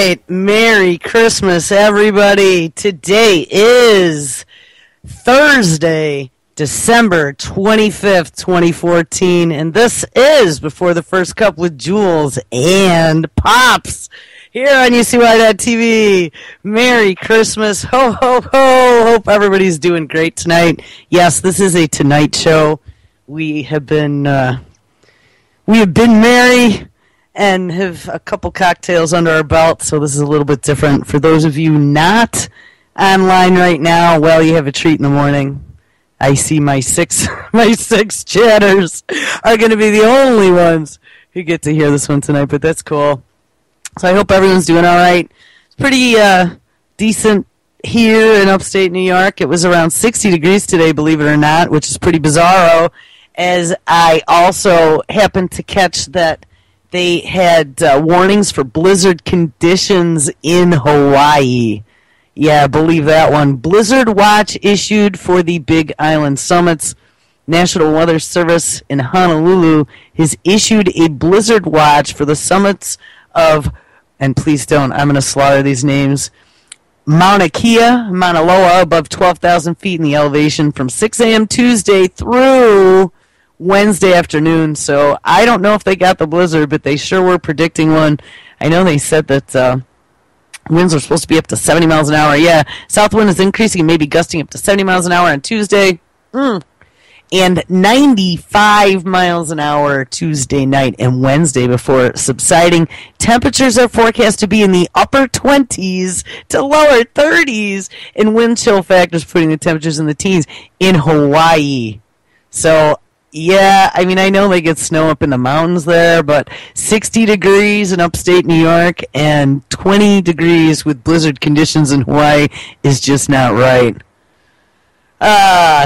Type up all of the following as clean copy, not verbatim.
right. Merry Christmas, everybody. Today is Thursday, December 25th, 2014, and this is Before the First Cup with Jules and Pops here on UCY.TV. Merry Christmas. Ho, ho, ho. Hope everybody's doing great tonight. Yes, this is a Tonight show. We have been merry and have a couple cocktails under our belt, so this is a little bit different. For those of you not online right now, well, you have a treat in the morning. I see my six chatters are going to be the only ones who get to hear this one tonight, but that's cool. So I hope everyone's doing all right. It's pretty decent here in upstate New York. It was around 60 degrees today, believe it or not, which is pretty bizarro, as I also happened to catch that they had warnings for blizzard conditions in Hawaii. Yeah, believe that one. Blizzard watch issued for the Big Island summits. National Weather Service in Honolulu has issued a blizzard watch for the summits of, and please don't, I'm going to slaughter these names, Mauna Kea, Mauna Loa, above 12,000 feet in the elevation from 6 a.m. Tuesday through Wednesday afternoon. So I don't know if they got the blizzard, but they sure were predicting one. I know they said that winds are supposed to be up to 70 miles an hour. Yeah, south wind is increasing and maybe gusting up to 70 miles an hour on Tuesday. And 95 miles an hour Tuesday night and Wednesday before subsiding. Temperatures are forecast to be in the upper 20s to lower 30s, and wind chill factors putting the temperatures in the teens in Hawaii. So, yeah, I mean, I know they get snow up in the mountains there, but 60 degrees in upstate New York and 20 degrees with blizzard conditions in Hawaii is just not right.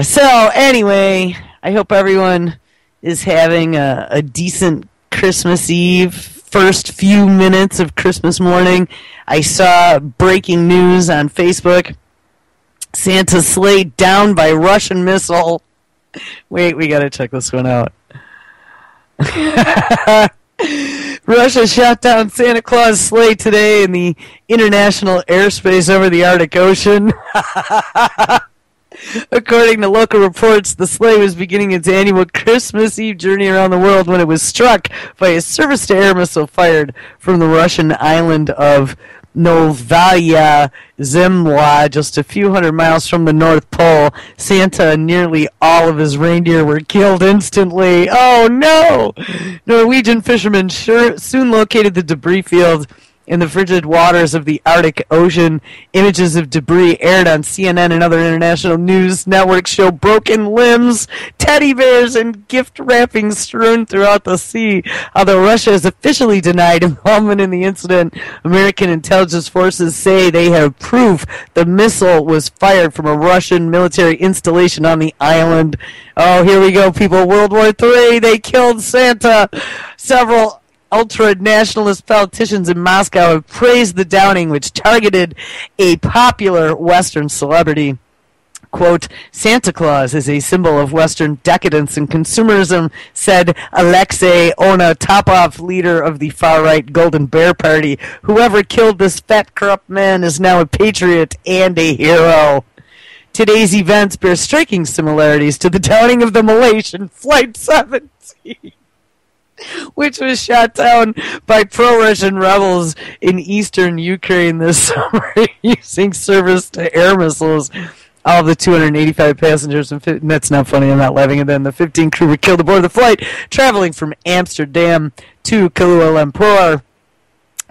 So anyway, I hope everyone is having a decent Christmas Eve. First few minutes of Christmas morning, I saw breaking news on Facebook. Santa's sleigh down by Russian missile. Wait, we gotta check this one out. Russia shot down Santa Claus sleigh today in the international airspace over the Arctic Ocean. According to local reports, the sleigh was beginning its annual Christmas Eve journey around the world when it was struck by a surface-to-air missile fired from the Russian island of Novaya Zemlya, just a few hundred miles from the North Pole. Santa and nearly all of his reindeer were killed instantly. Oh no! Norwegian fishermen soon located the debris field in the frigid waters of the Arctic Ocean. Images of debris aired on CNN and other international news networks show broken limbs, teddy bears, and gift wrappings strewn throughout the sea. Although Russia has officially denied involvement in the incident, American intelligence forces say they have proof the missile was fired from a Russian military installation on the island. Oh, here we go, people. World War III, they killed Santa. Several ultra-nationalist politicians in Moscow have praised the downing, which targeted a popular Western celebrity. Quote, Santa Claus is a symbol of Western decadence and consumerism, said Alexei Onatopov, leader of the far-right Golden Bear Party. Whoever killed this fat, corrupt man is now a patriot and a hero. Today's events bear striking similarities to the downing of the Malaysian Flight 17. Which was shot down by pro-Russian rebels in eastern Ukraine this summer using surface-to-air missiles. All of the 285 passengers, and that's not funny, I'm not laughing at them, the 15 crew were killed aboard the flight, traveling from Amsterdam to Kuala Lumpur.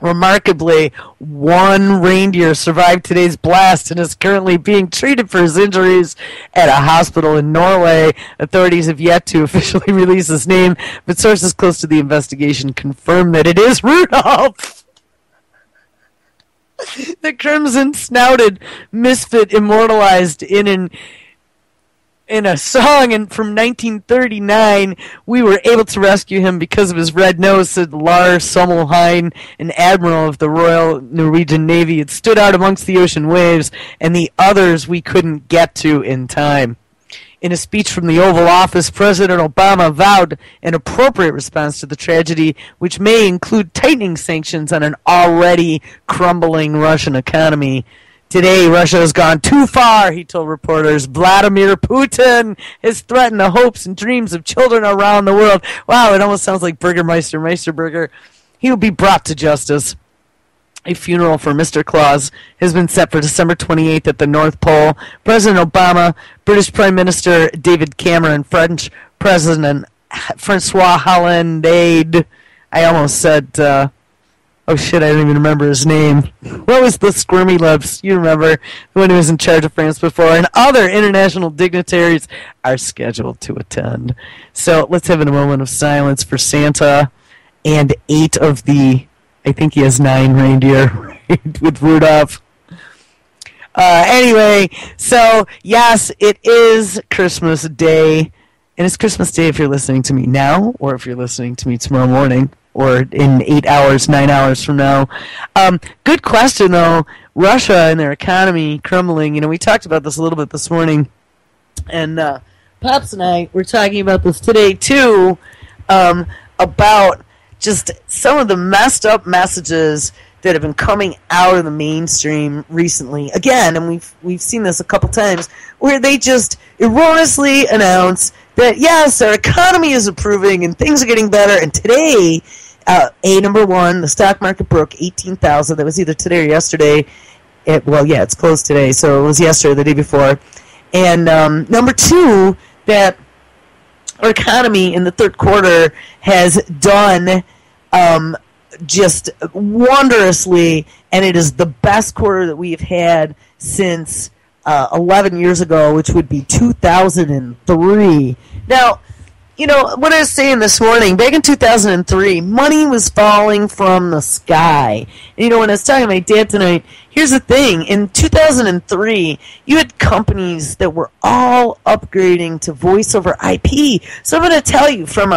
Remarkably, one reindeer survived today's blast and is currently being treated for his injuries at a hospital in Norway. Authorities have yet to officially release his name, but sources close to the investigation confirm that it is Rudolph. The crimson-snouted misfit immortalized in a song from 1939, we were able to rescue him because of his red nose, said Lars Sommelheim, an admiral of the Royal Norwegian Navy. It stood out amongst the ocean waves, and the others we couldn't get to in time. In a speech from the Oval Office, President Obama vowed an appropriate response to the tragedy, which may include tightening sanctions on an already crumbling Russian economy. Today, Russia has gone too far, he told reporters. Vladimir Putin has threatened the hopes and dreams of children around the world. Wow, it almost sounds like Burgermeister Meisterburger. He will be brought to justice. A funeral for Mr. Claus has been set for December 28th at the North Pole. President Obama, British Prime Minister David Cameron, French President Francois Hollande. I almost said... oh shit, I don't even remember his name. What was the squirmy lips? You remember when he was in charge of France before. And other international dignitaries are scheduled to attend. So let's have a moment of silence for Santa and 8 of the, I think he has 9 reindeer, right, with Rudolph. Anyway, so yes, it is Christmas Day. And it's Christmas Day if you're listening to me now, or if you're listening to me tomorrow morning, or in 8 hours, 9 hours from now. Good question, though. Russia and their economy crumbling. You know, we talked about this a little bit this morning. And Pops and I were talking about this today, too, about just some of the messed up messages that have been coming out of the mainstream recently. Again, and we've seen this a couple times, where they just erroneously announce that, yes, our economy is improving and things are getting better. And today, number one, the stock market broke 18,000. That was either today or yesterday. It's closed today, so it was yesterday or the day before. And number two, that our economy in the third quarter has done just wondrously, and it is the best quarter that we have had since 11 years ago, which would be 2003. Now, you know, what I was saying this morning, back in 2003, money was falling from the sky. And, you know, when I was talking to my dad tonight, here's the thing. In 2003, you had companies that were all upgrading to voice over IP. So I'm going to tell you, from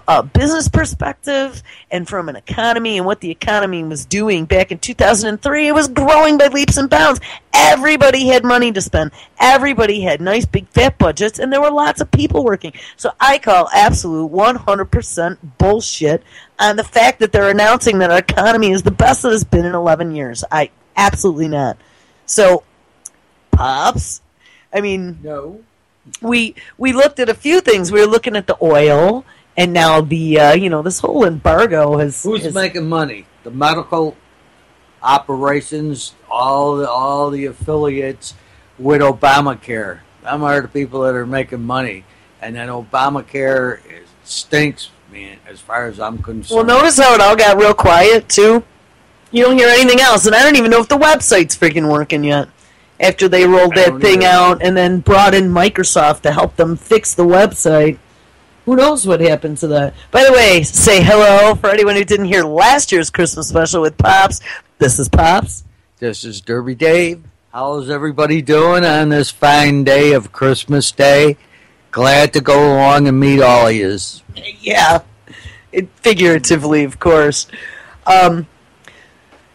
a business perspective and from an economy and what the economy was doing back in 2003, it was growing by leaps and bounds. Everybody had money to spend. Everybody had nice big fat budgets, and there were lots of people working. So I call absolute 100% bullshit on the fact that they're announcing that our economy is the best that it's been in 11 years. Absolutely not. So, Pops, I mean, no. We looked at a few things. We were looking at the oil. And now this whole embargo has... Who's making money? The medical operations, all the affiliates with Obamacare. Them are the people that are making money. And then Obamacare stinks, man, as far as I'm concerned. Well, notice how it all got real quiet, too? You don't hear anything else. And I don't even know if the website's freaking working yet. After they rolled that thing out and then brought in Microsoft to help them fix the website. Who knows what happened to that? By the way, say hello for anyone who didn't hear last year's Christmas special with Pops. This is Pops. This is Derby Dave. How's everybody doing on this fine day of Christmas Day? Glad to go along and meet all of yous. Yeah, figuratively, of course.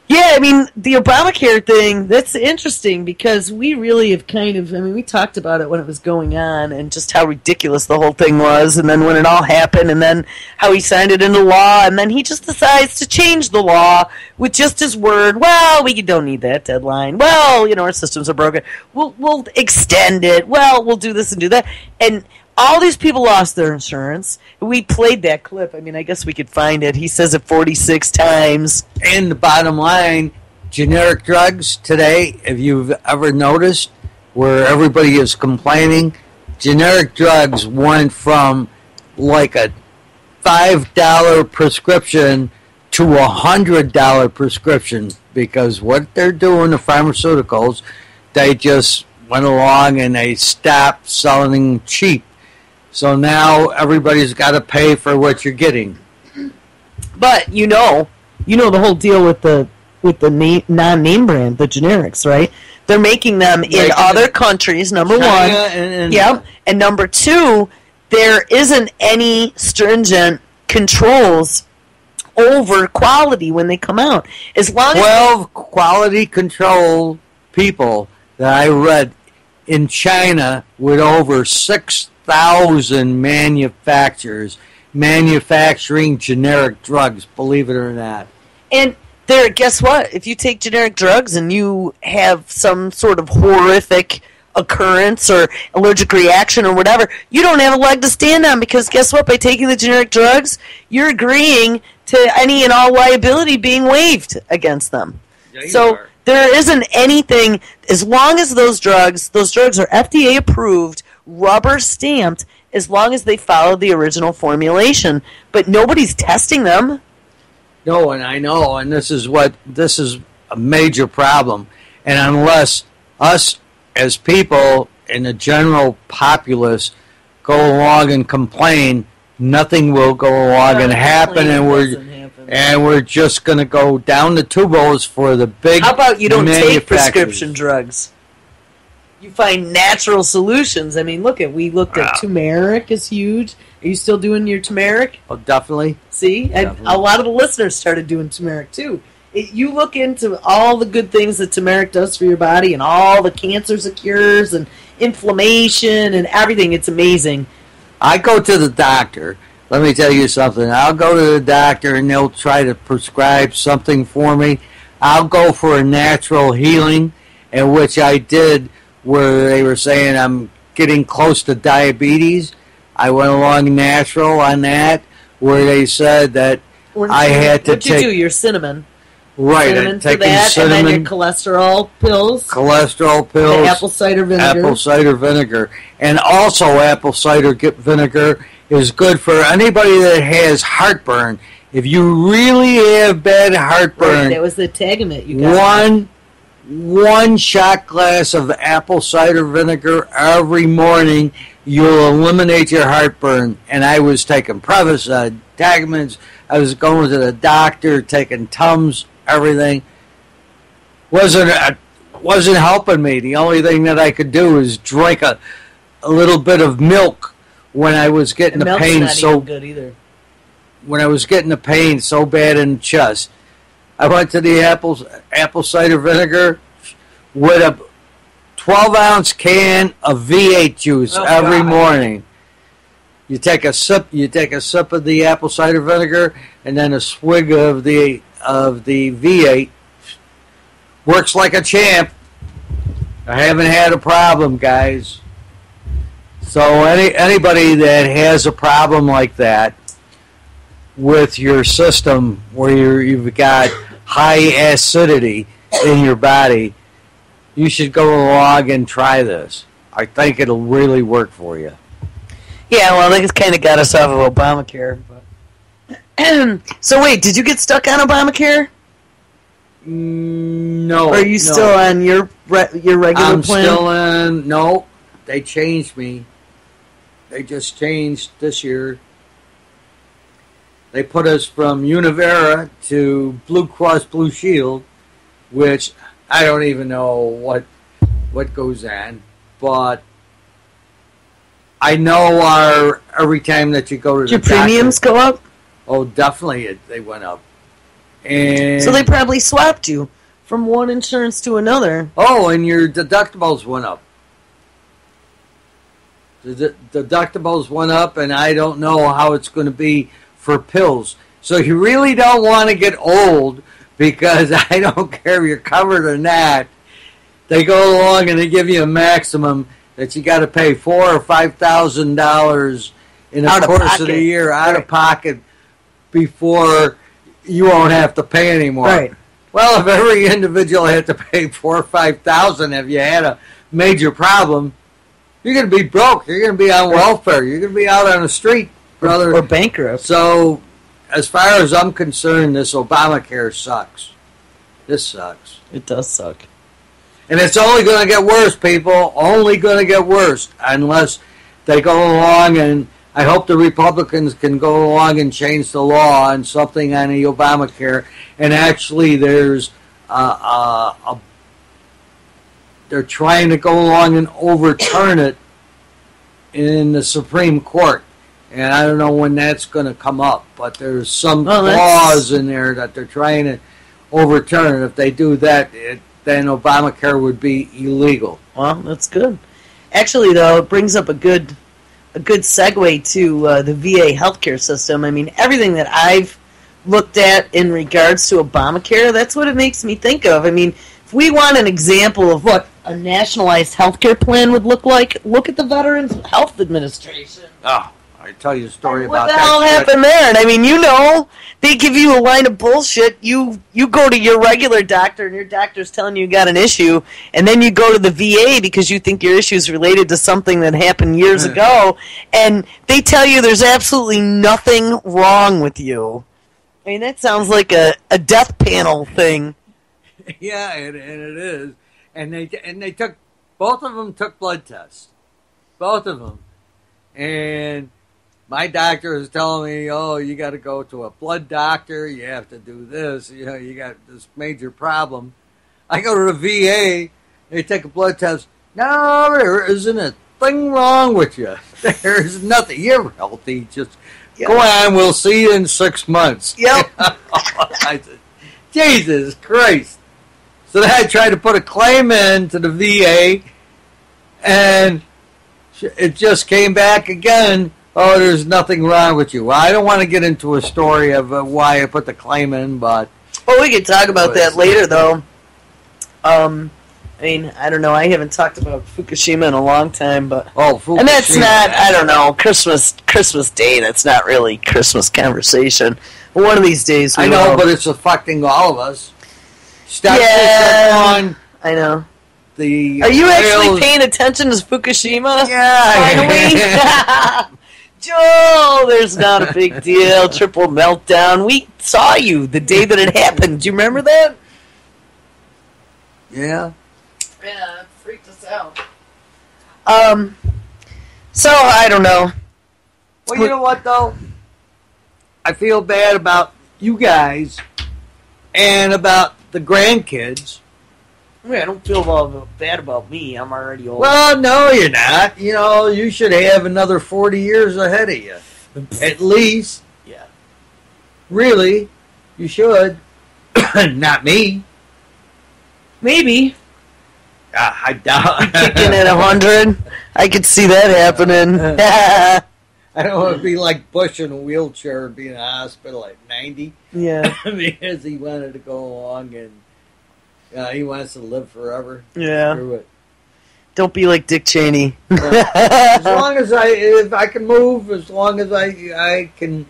Yeah, I mean, the Obamacare thing, that's interesting because we really have we talked about it when it was going on and just how ridiculous the whole thing was, and then when it all happened, and then how he signed it into law, and then he just decides to change the law with just his word. Well, we don't need that deadline. Well, our systems are broken. We'll extend it. Well, we'll do this and do that. And all these people lost their insurance. We played that clip. I mean, I guess we could find it. He says it 46 times. And the bottom line, generic drugs today, if you've ever noticed, where everybody is complaining, generic drugs went from like a $5 prescription to $100 prescription, because what they're doing, the pharmaceuticals, they just went along and they stopped selling them cheap. So now everybody's got to pay for what you're getting. But you know the whole deal with the non-name brand, the generics, right? They're making them in other countries. Number one, and number two, there isn't any stringent controls over quality when they come out. As long 12 quality control people that I read in China with over 6,000 manufacturers manufacturing generic drugs, believe it or not. And there, guess what? If you take generic drugs and you have some sort of horrific occurrence or allergic reaction or whatever, you don't have a leg to stand on, because guess what? By taking the generic drugs, you're agreeing to any and all liability being waived against them. Yeah, so there isn't anything, as long as those drugs are FDA approved, rubber stamped, as long as they follow the original formulation. But nobody's testing them. No, and I know, and this is a major problem. And unless us as people in the general populace go along and complain, nothing will go along and happen, and we're just going to go down the tubos for the big. How about you don't take prescription drugs? You find natural solutions. I mean, we looked at turmeric is huge. Are you still doing your turmeric? Oh, definitely. See, definitely. A lot of the listeners started doing turmeric too. You look into all the good things that turmeric does for your body, and all the cancers it cures, and inflammation, and everything. It's amazing. I go to the doctor. Let me tell you something. I'll go to the doctor, and they'll try to prescribe something for me. I'll go for a natural healing, in which I did, where they were saying I'm getting close to diabetes. I went along natural on that, where they said that I had to take... What'd you do? Your cinnamon? Right. Cinnamon for that, cinnamon, and then your cholesterol pills. The apple cider vinegar. Apple cider vinegar. And also apple cider vinegar is good for anybody that has heartburn. If you really have bad heartburn... Right, that was the Tagamet you got. One shot glass of apple cider vinegar every morning, you'll eliminate your heartburn. And I was taking Prevacid, Tagaments, I was going to the doctor, taking Tums, everything. Wasn't helping me. The only thing that I could do is drink a little bit of milk when I was getting the pain so good either. When I was getting the pain so bad in the chest. I went to the apple cider vinegar with a 12-ounce can of V8 juice every morning. You take a sip of the apple cider vinegar, and then a swig of the V8. Works like a champ. I haven't had a problem, guys. So anybody that has a problem like that with your system, where you've got high acidity in your body, you should go along and try this. I think it'll really work for you. Yeah, well, they just kind of got us off of Obamacare. But so wait, did you get stuck on Obamacare? No. Or are you still on your regular plan? I'm still on. No, they changed me. They just changed this year. They put us from Univera to Blue Cross Blue Shield, which I don't even know what goes on, but I know every time that you go to the doctor, your premiums go up? Oh, definitely they went up. And so they probably swapped you from one insurance to another. Oh, and your deductibles went up. The deductibles went up, and I don't know how it's going to be for pills. So you really don't want to get old, because I don't care if you're covered or not. They go along and they give you a maximum that you got to pay $4,000 or $5,000 in the course of the year out of pocket before you won't have to pay anymore. Right. Well, if every individual had to pay $4,000 or $5,000 if you had a major problem, you're going to be broke. You're going to be on welfare. You're going to be out on the street, brother. Or bankrupt. So, as far as I'm concerned, this Obamacare sucks. This sucks. It does suck. And it's only going to get worse, people. Only going to get worse unless they go along, and I hope the Republicans can go along and change the law on something on the Obamacare. And actually, there's they're trying to go along and overturn it in the Supreme Court. And I don't know when that's going to come up, but there's some clause in there that they're trying to overturn. If they do that, then Obamacare would be illegal. Well, that's good. Actually, though, it brings up a good segue to the VA healthcare system. I mean, everything that I've looked at in regards to Obamacare, that's what it makes me think of. I mean, if we want an example of what a nationalized healthcare plan would look like, look at the Veterans Health Administration. Oh, I tell you a story about that. What the hell happened there? And I mean, you know, they give you a line of bullshit. You go to your regular doctor, and your doctor's telling you got an issue, and then you go to the VA because you think your issue is related to something that happened years ago, and they tell you there's absolutely nothing wrong with you. I mean, that sounds like a death panel thing. Yeah, and it is. And they took, both of them took blood tests. Both of them. And my doctor is telling me, oh, you got to go to a blood doctor. You have to do this. You know, you got this major problem. I go to the VA. They take a blood test. No, there isn't a thing wrong with you. There's nothing. You're healthy. Just go on. We'll see you in 6 months. Yep. I said, Jesus Christ. So then I tried to put a claim in to the VA, and it just came back again. Oh, there's nothing wrong with you. Well, I don't want to get into a story of why I put the claim in, but... Well, we could talk about that later, though. I mean, I don't know. I haven't talked about Fukushima in a long time, but... Oh, Fukushima. And that's not, I don't know, Christmas Day. That's not really Christmas conversation. But one of these days... I know, but it's affecting all of us. Step on I know. Are you actually paying attention to Fukushima? Yeah. Finally? Joel, there's not a big deal. Triple meltdown. We saw you the day that it happened. Do you remember that? Yeah. Yeah, it freaked us out. So, I don't know. Well, you know what, though? I feel bad about you guys and about the grandkids. I mean, I don't feel bad about me. I'm already old. Well, no, you're not. You know, you should have another 40 years ahead of you. At least. Yeah. Really, you should. Not me. Maybe. I doubt. Kicking at 100. I could see that happening. I don't want to be like Bush in a wheelchair and be in a hospital at 90. Yeah. Because he wanted to go along and he wants to live forever. Yeah. Screw it. Don't be like Dick Cheney. As long as if I can move, as long as I can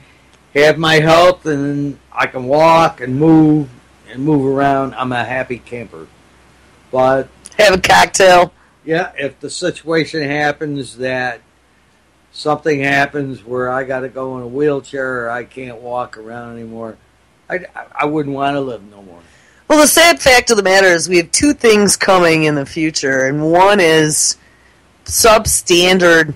have my health and I can walk and move around, I'm a happy camper. But have a cocktail. Yeah, if the situation happens that something happens where I got to go in a wheelchair or I can't walk around anymore, I wouldn't want to live no more. Well, the sad fact of the matter is we have two things coming in the future, and one is substandard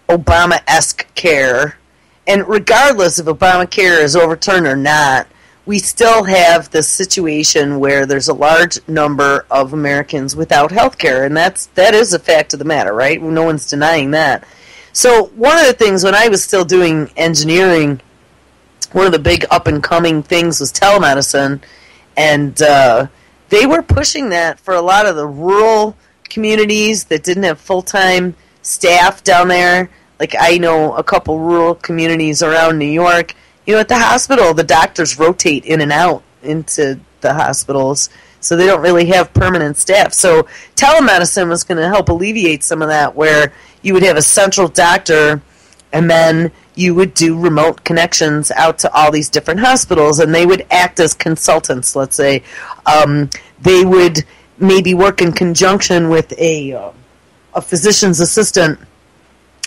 Obama-esque care, and regardless if Obamacare is overturned or not, we still have the situation where there's a large number of Americans without health care, and that is a fact of the matter, right? No one's denying that. So one of the things when I was still doing engineering, one of the big up-and-coming things was telemedicine, and they were pushing that for a lot of the rural communities that didn't have full-time staff down there. Like I know a couple rural communities around New York. You know, at the hospital, the doctors rotate in and out into the hospitals, so they don't really have permanent staff. So telemedicine was going to help alleviate some of that, where you would have a central doctor, and then you would do remote connections out to all these different hospitals, and they would act as consultants, let's say. They would maybe work in conjunction with a physician's assistant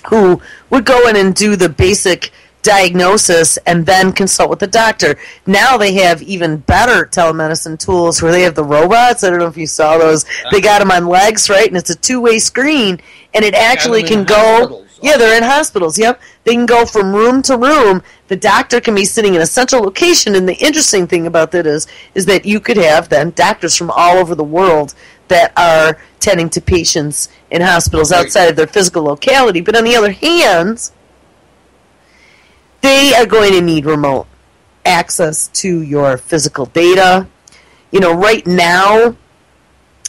who would go in and do the basic diagnosis and then consult with the doctor. Now they have even better telemedicine tools where they have the robots. I don't know if you saw those. They got them on legs, right? And it's a two-way screen, and it actually can go... Yeah, they're in hospitals, yep. They can go from room to room. The doctor can be sitting in a central location, and the interesting thing about that is that you could have then doctors from all over the world that are tending to patients in hospitals outside of their physical locality. But on the other hand, they are going to need remote access to your physical data. You know, right now, I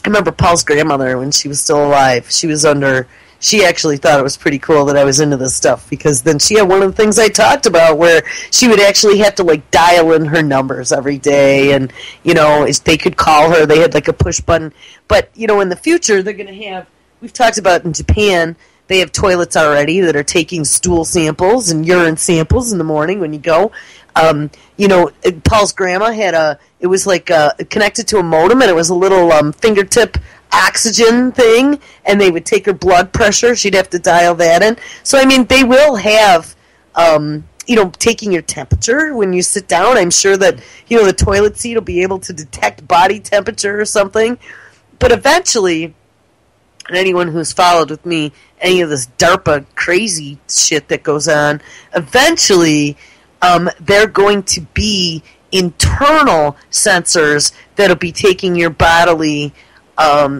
remember Paul's grandmother, when she was still alive, she was under she actually thought it was pretty cool that I was into this stuff, because then she had one of the things I talked about where she would actually have to like dial in her numbers every day, and they could call her. They had like a push button, but in the future they're going to have. We've talked about in Japan. They have toilets already that are taking stool samples and urine samples in the morning when you go. Paul's grandma had it was like connected to a modem, and it was a little fingertip oxygen thing, and they would take her blood pressure. She'd have to dial that in. So, I mean, they will have, taking your temperature when you sit down. I'm sure that, the toilet seat will be able to detect body temperature or something. But eventually, and anyone who's followed with me, any of this DARPA crazy shit that goes on, eventually they're going to be internal sensors that'll be taking your bodily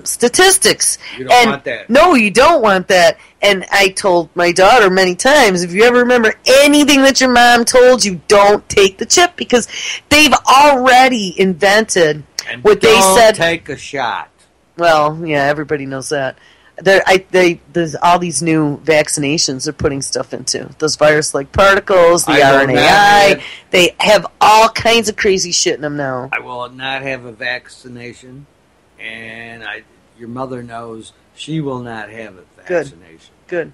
statistics. You don't want that. No, you don't want that. And I told my daughter many times, if you ever remember anything that your mom told you, don't take the chip, because they've already invented what they said. Take a shot. Well, yeah, everybody knows that. There's all these new vaccinations they're putting stuff into. Those virus-like particles, the RNAi. They have all kinds of crazy shit in them now. I will not have a vaccination, and your mother knows she will not have a vaccination. Good.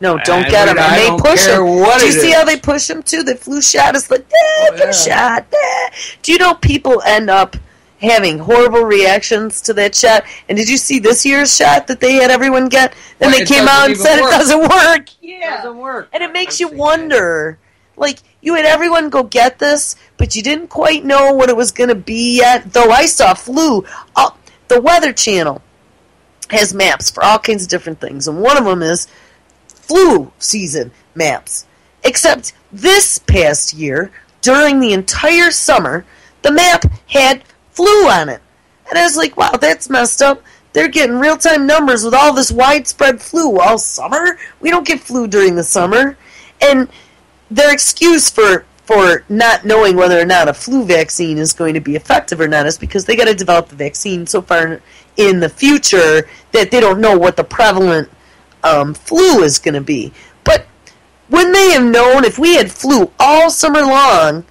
No, don't get them. And they push them. Do you see how they push them, too? The flu shot is like, get a shot. Do you know people end up having horrible reactions to that shot? And did you see this year's shot that they had everyone get? Then they came out and said it doesn't work. Yeah. It doesn't work. And it makes you wonder, like, you had everyone go get this, but you didn't quite know what it was going to be yet. Though I saw flu. The Weather Channel has maps for all kinds of different things, and one of them is flu season maps. Except this past year, during the entire summer, the map had flu on it. And I was like, wow, that's messed up. They're getting real-time numbers with all this widespread flu all summer. We don't get flu during the summer. And their excuse for not knowing whether or not a flu vaccine is going to be effective or not is because they got to develop the vaccine so far in the future that they don't know what the prevalent flu is going to be. But wouldn't they have known if we had flu all summer long?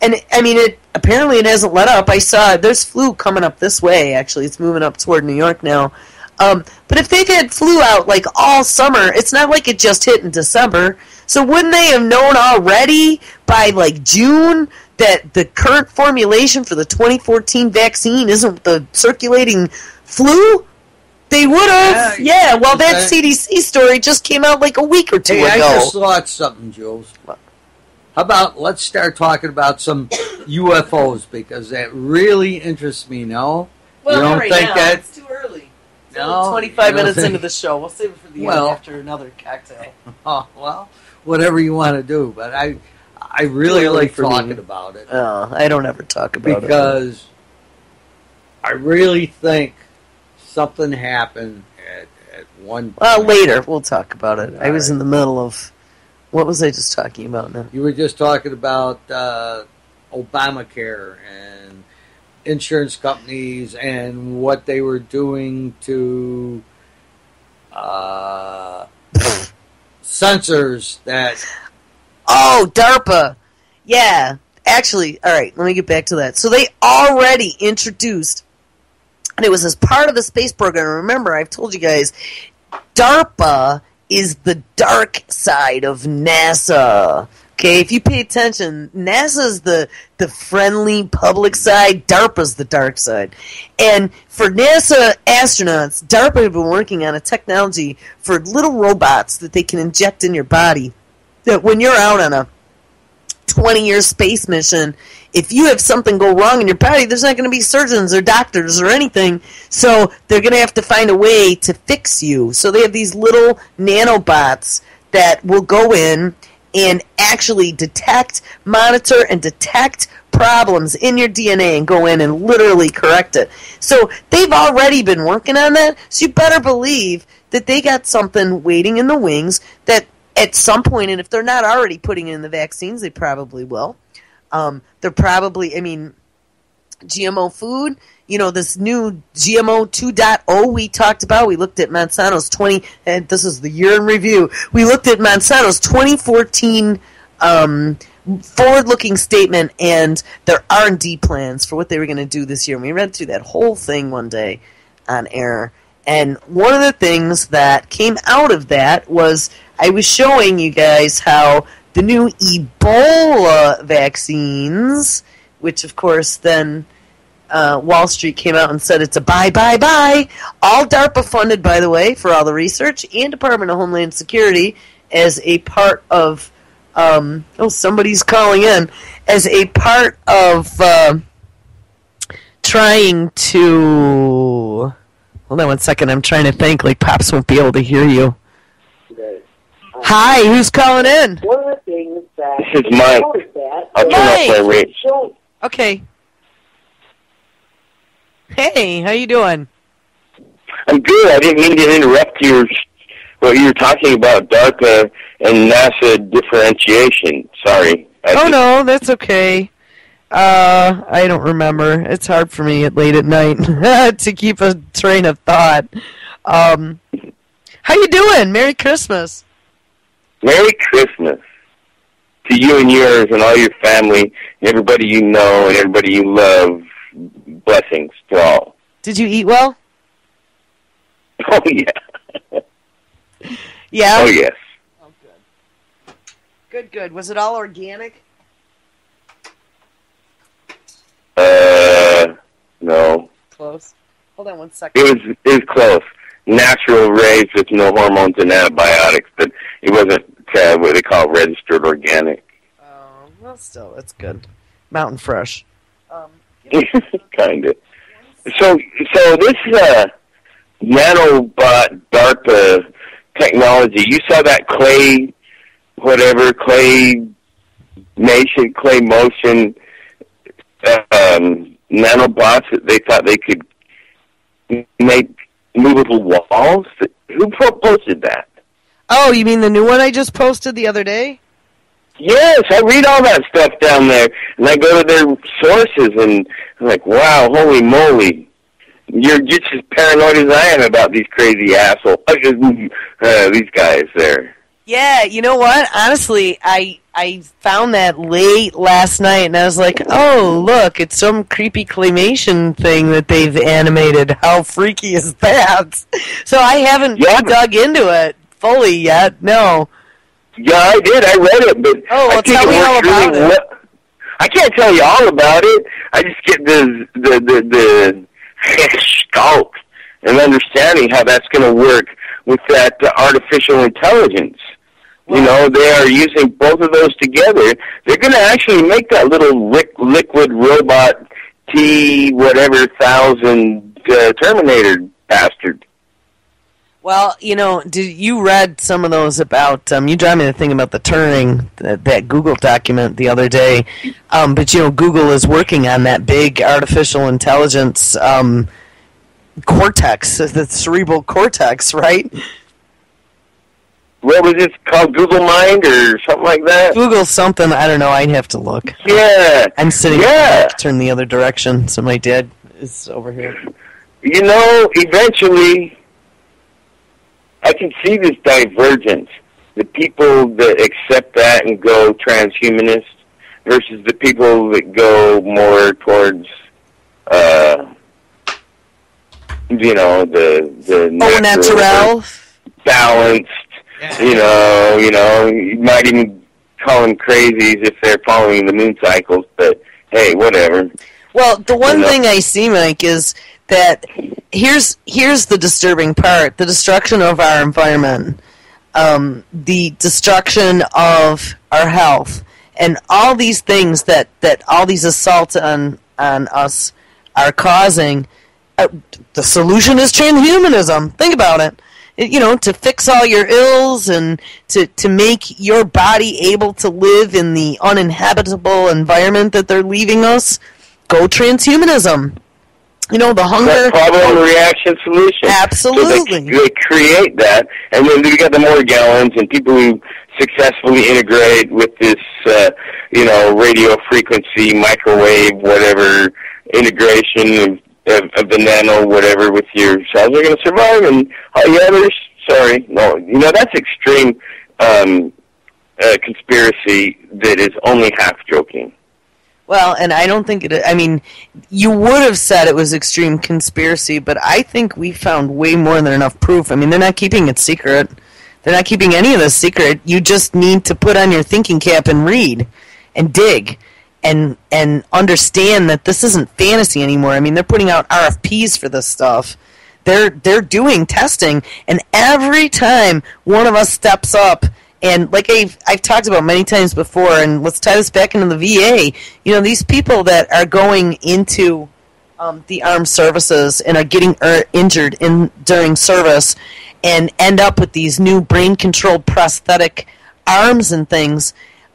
And, I mean, apparently it hasn't let up. I saw there's flu coming up this way, actually. It's moving up toward New York now. But if they've had flu out, like, all summer, it's not like it just hit in December. So wouldn't they have known already by, like, June that the current formulation for the 2014 vaccine isn't the circulating flu? They would have. Yeah, well, that CDC story just came out, like, a week or two ago. I just thought something, Jules. How about let's start talking about some UFOs, because that really interests me, no? Well, you don't right think now. that? It's too early. It's no, 25 minutes into the show. We'll save it for the end after another cocktail. Oh, well, whatever you want to do. But I really like talking about it. Oh, I don't ever talk about it. Because I really think something happened at one point. Well, later we'll talk about it. I was right. in the middle of... What was I just talking about now? You were just talking about Obamacare and insurance companies and what they were doing to sensors that... Oh, DARPA. Yeah. Actually, all right, let me get back to that. So they already introduced, and it was as part of the space program. Remember, I've told you guys, DARPA is the dark side of NASA. Okay, if you pay attention, NASA's the friendly public side, DARPA's the dark side. And for NASA astronauts, DARPA have been working on a technology for little robots that they can inject in your body, that when you're out on a 20-year space mission, if you have something go wrong in your body, there's not going to be surgeons or doctors or anything. So they're going to have to find a way to fix you. So they have these little nanobots that will go in and actually detect, monitor, and detect problems in your DNA and go in and literally correct it. So they've already been working on that. So you better believe that they got something waiting in the wings that at some point, and if they're not already putting in the vaccines, they probably will. They're probably, I mean, GMO food. This new GMO 2.0 we talked about. We looked at Monsanto's and this is the year in review. We looked at Monsanto's 2014 forward-looking statement and their R&D plans for what they were going to do this year. And we read through that whole thing one day on air. And one of the things that came out of that was I was showing you guys how the new Ebola vaccines, which of course then Wall Street came out and said it's a buy. All DARPA funded, by the way, for all the research, and Department of Homeland Security as a part of, somebody's calling in, as a part of trying to... Hold on one second, I'm trying to think, like Pops won't be able to hear you. Hi, who's calling in? One of the things that... This is Mike. I'll turn off my radio. Okay. Hey, how you doing? I'm good. I didn't mean to interrupt what you were talking about, DARPA and NASA differentiation. Sorry. No, that's okay. I don't remember. It's hard for me late at night to keep a train of thought. How you doing? Merry Christmas. Merry Christmas to you and yours and all your family, and everybody you know and everybody you love. Blessings to all. Did you eat well? Oh, yeah. Yeah? Oh, yes. Oh, good. Good. Was it all organic? No. Close. Hold on one second. It was close. Natural raised with no hormones and antibiotics, but it wasn't what they call registered organic. Oh, well, still, that's good. Mountain fresh. Kind of. So this nanobot DARPA technology, you saw that clay motion nanobots that they thought they could make movable walls? Who posted that? Oh, you mean the new one I just posted the other day? Yes, I read all that stuff down there, and I go to their sources, and I'm like, wow, holy moly. You're just as paranoid as I am about these crazy assholes, these guys there. Yeah, you know what? Honestly, I found that late last night, and I was like, oh, look, it's some creepy claymation thing that they've animated. How freaky is that? So I haven't dug into it fully yet, no. Yeah, I did. I read it, but I think tell me all about it. I can't tell you all about it. I just get the scope and understanding how that's going to work with that artificial intelligence. Wow. You know, they are using both of those together. They're going to actually make that little liquid robot T-whatever-thousand Terminator bastard. Well, you know, you read some of those about, you drive me the thing about the Turing, that Google document the other day, but, you know, Google is working on that big artificial intelligence cortex, the cerebral cortex, right? What was it called, Google Mind or something like that? Google something, I don't know, I'd have to look. Yeah. I'm sitting back, turn the other direction, so my dad is over here. You know, eventually... I can see this divergence. The people that accept that and go transhumanist versus the people that go more towards, you know, the natural, balanced. Yeah. You know, you might even call them crazies if they're following the moon cycles. But hey, whatever. Well, the one thing I see, Mike, is that here's the disturbing part: the destruction of our environment, the destruction of our health, and all these things that all these assaults on us are causing. The solution is transhumanism. Think about it. You know, to fix all your ills and to make your body able to live in the uninhabitable environment that they're leaving us. Go transhumanism. You know, the hunger... Problem, reaction, solution. Absolutely. So they create that, and then we got the Morgellons and people who successfully integrate with this, you know, radio frequency, microwave, whatever, integration of the nano whatever with your cells are going to survive, and all the others, sorry, no. That's extreme conspiracy that is only half joking. Well, and I don't think you would have said it was extreme conspiracy, but I think we found way more than enough proof. I mean, they're not keeping it secret. They're not keeping any of this secret. You just need to put on your thinking cap and read and dig and understand that this isn't fantasy anymore. I mean, they're putting out RFPs for this stuff. They're doing testing, and every time one of us steps up, and like I've talked about many times before, and let's tie this back into the VA, these people that are going into the armed services and are getting injured during service and end up with these new brain-controlled prosthetic arms and things,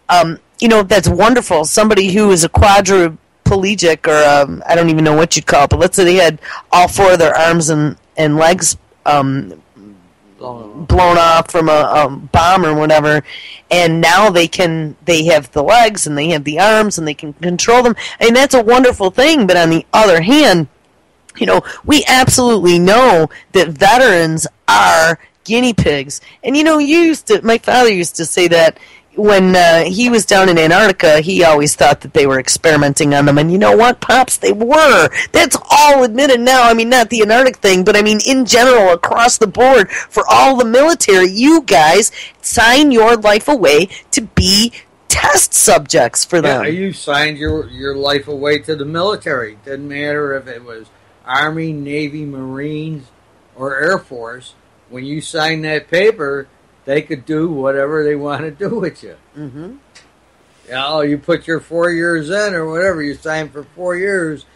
that's wonderful. Somebody who is a quadriplegic, or I don't even know what you'd call it, but let's say they had all four of their arms and legs blown off from a bomb or whatever, and now they have the legs and they have the arms and they can control them. I mean, that's a wonderful thing, but on the other hand, we absolutely know that veterans are guinea pigs. And my father used to say that when he was down in Antarctica, he always thought that they were experimenting on them. And you know what, Pops? They were. That's all admitted now. I mean, not the Antarctic thing, but I mean, in general, across the board, for all the military, you guys sign your life away to be test subjects for them. Yeah, you signed your life away to the military. Didn't matter if it was Army, Navy, Marines, or Air Force. When you signed that paper, they could do whatever they want to do with you. Mm-hmm. You put your 4 years in or whatever, you signed for 4 years,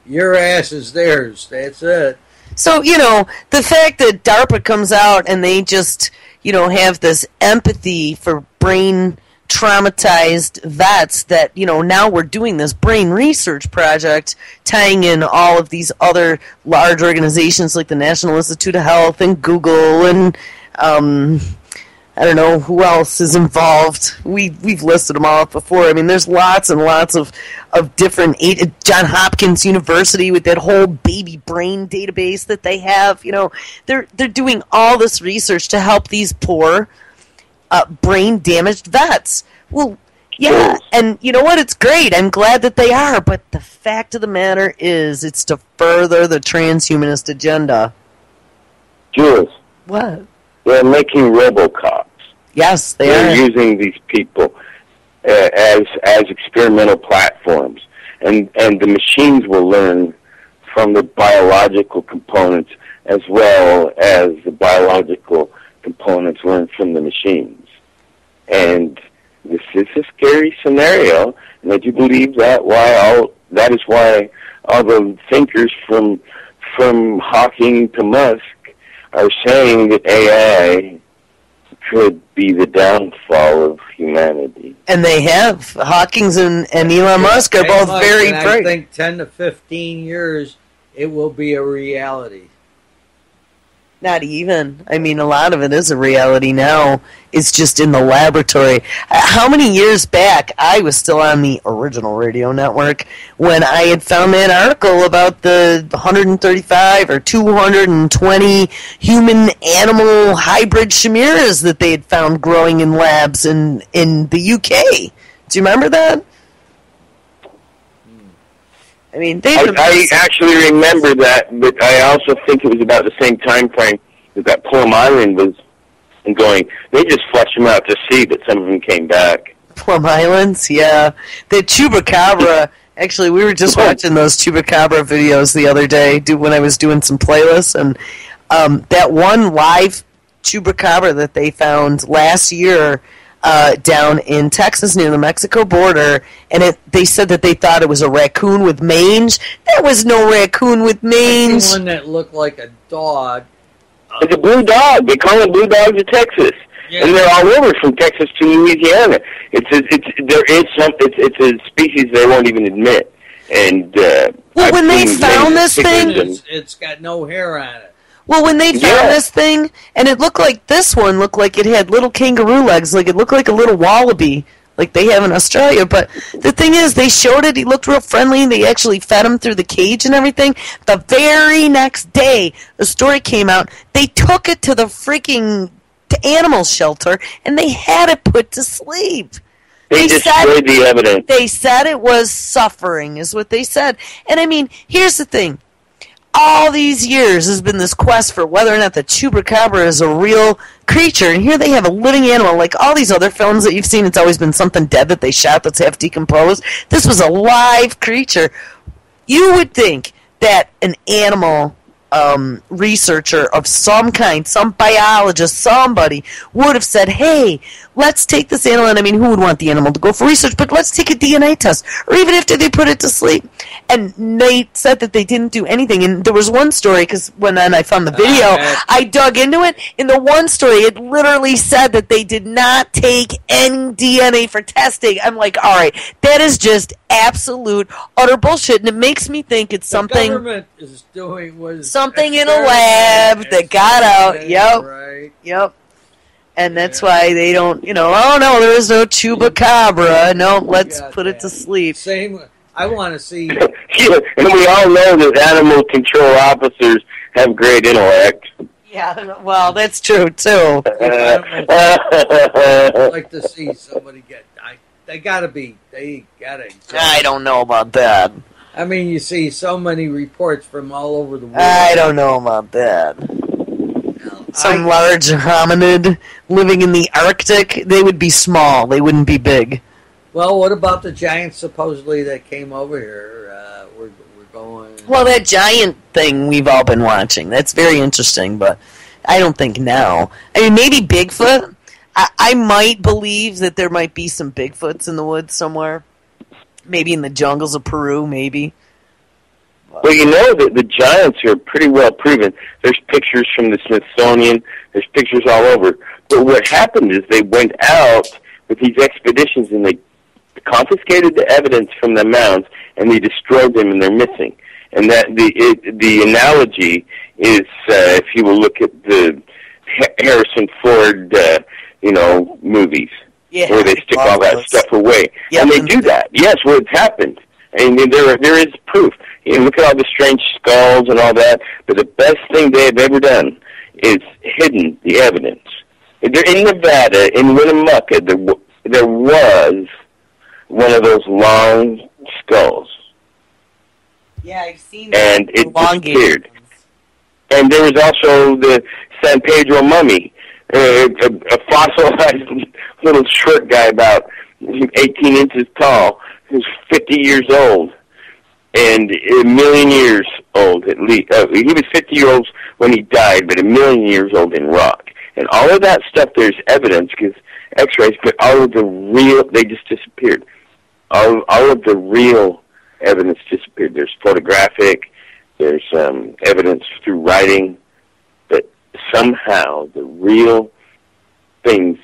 your ass is theirs. That's it. So, the fact that DARPA comes out and they just, have this empathy for brain traumatized vets that, now we're doing this brain research project tying in all of these other large organizations like the National Institute of Health and Google and, I don't know who else is involved. We've listed them all before. I mean, there's lots and lots of different, Johns Hopkins University with that whole baby brain database that they have. They're doing all this research to help these poor brain damaged vets. Well, yeah, and you know what? It's great. I'm glad that they are, but the fact of the matter is, it's to further the transhumanist agenda. Jules. What? They're making RoboCops. Yes, They're using these people as experimental platforms, and the machines will learn from the biological components as well as the biological components learn from the machines. And this is a scary scenario, and I do believe that is why all the thinkers from Hawking to Musk are saying that AI could be the downfall of humanity. And they have. Hawkins and Elon Musk are both very bright. I think 10 to 15 years, it will be a reality. Not even. I mean, a lot of it is a reality now. It's just in the laboratory. How many years back, I was still on the original radio network, when I had found that article about the 135 or 220 human-animal hybrid chimeras that they had found growing in labs in the UK. Do you remember that? I mean, I actually remember that, but I also think it was about the same time frame that Plum Island was going. They just flushed them out to sea, but some of them came back. Plum Islands, yeah. The Chupacabra, actually, we were just watching those Chupacabra videos the other day when I was doing some playlists, and that one live Chupacabra that they found last year down in Texas near the Mexico border, and they said that they thought it was a raccoon with mange. There was no raccoon with mange. The one that looked like a dog. It's a blue dog. They call them blue dogs of Texas, and they're all over from Texas to Louisiana. It's a species they won't even admit. And when they found this thing, it's got no hair on it. Well, when they found this thing, and it looked like this one looked like it had little kangaroo legs, like it looked like a little wallaby like they have in Australia. But the thing is, they showed it. He looked real friendly. They actually fed him through the cage and everything. The very next day, the story came out. They took it to the freaking animal shelter, and they had it put to sleep. They destroyed the evidence. They said it was suffering, is what they said. And I mean, here's the thing. All these years has been this quest for whether or not the chupacabra is a real creature, and here they have a living animal. Like all these other films that you've seen, it's always been something dead that they shot that's half decomposed. This was a live creature. You would think that an animal researcher of some kind, some biologist, somebody would have said, hey, let's take this animal, and I mean, who would want the animal to go for research, but let's take a DNA test, or even after they put it to sleep. And they said that they didn't do anything, and there was one story, because when I found the video, I dug into it. In the one story, it literally said that they did not take any DNA for testing. I'm like, all right, that is just absolute, utter bullshit, and it makes me think it's something... The government is doing... Something in a lab that got out. Yep. Right. Yep. And that's why they don't, oh no, there is no chupacabra. No, let's put it to sleep. Same. I want to see. Yeah, and we all know that animal control officers have great intellect. Yeah, well, that's true too. I'd like to see somebody get. They gotta be. They gotta. I don't know about that. I mean, you see so many reports from all over the world. I don't know about that. Some large hominid living in the Arctic, they would be small. They wouldn't be big. Well, what about the giants supposedly that came over here? We're going... Well, that giant thing we've all been watching. That's very interesting, but I don't think now. I mean, maybe Bigfoot. I might believe that there might be some Bigfoots in the woods somewhere. Maybe in the jungles of Peru, maybe. Well, you know that the giants are pretty well proven. There's pictures from the Smithsonian. There's pictures all over. But what happened is they went out with these expeditions and they confiscated the evidence from the mounds and they destroyed them and they're missing. And that the analogy is, if you will look at the Harrison Ford, movies. Yeah, where they stick all that stuff away. Yep. And they do that. Yes, well, it's happened. I mean, there is proof. Look at all the strange skulls and all that. But the best thing they have ever done is hidden the evidence. In Nevada, in Winnemucca, there was one of those long skulls. Yeah, I've seen that. And it disappeared. And there was also the San Pedro mummy. A fossilized little short guy about 18 inches tall, who's 50 years old, and a million years old at least. He was 50 years old when he died, but a million years old in rock. And all of that stuff, there's evidence, because X-rays, but all of the real, they just disappeared. All of the real evidence disappeared. There's photographic, there's evidence through writing, but somehow the real things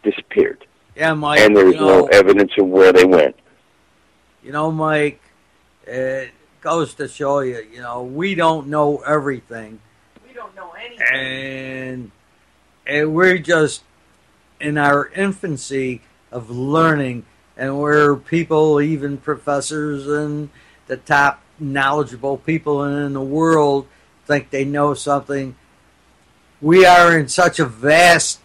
disappeared. Yeah, Mike. And there was no evidence of where they went. Mike, it goes to show you, we don't know everything. We don't know anything. And we're just in our infancy of learning, and we're people, even professors and the top knowledgeable people in the world, think they know something. We are in such a vast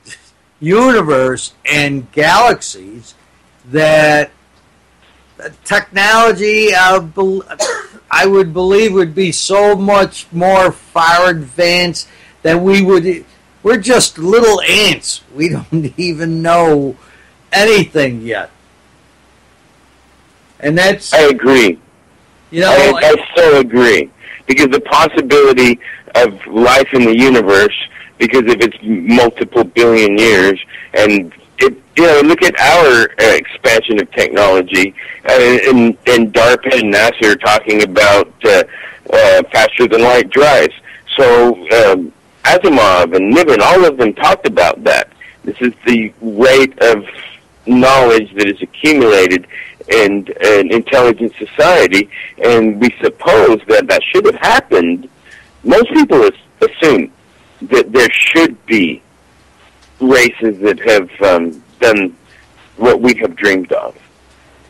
universe and galaxies that technology, I would believe, would be so much more far advanced that we're just little ants. We don't even know anything yet. And that's... I agree. I so agree. Because the possibility of life in the universe, because of its multiple billion years, and look at our expansion of technology, and DARPA and NASA are talking about faster than light drives. So Asimov and Niven, all of them talked about that. This is the rate of knowledge that is accumulated in an intelligent society, and we suppose that should have happened. Most people assume that there should be races that have done what we have dreamed of.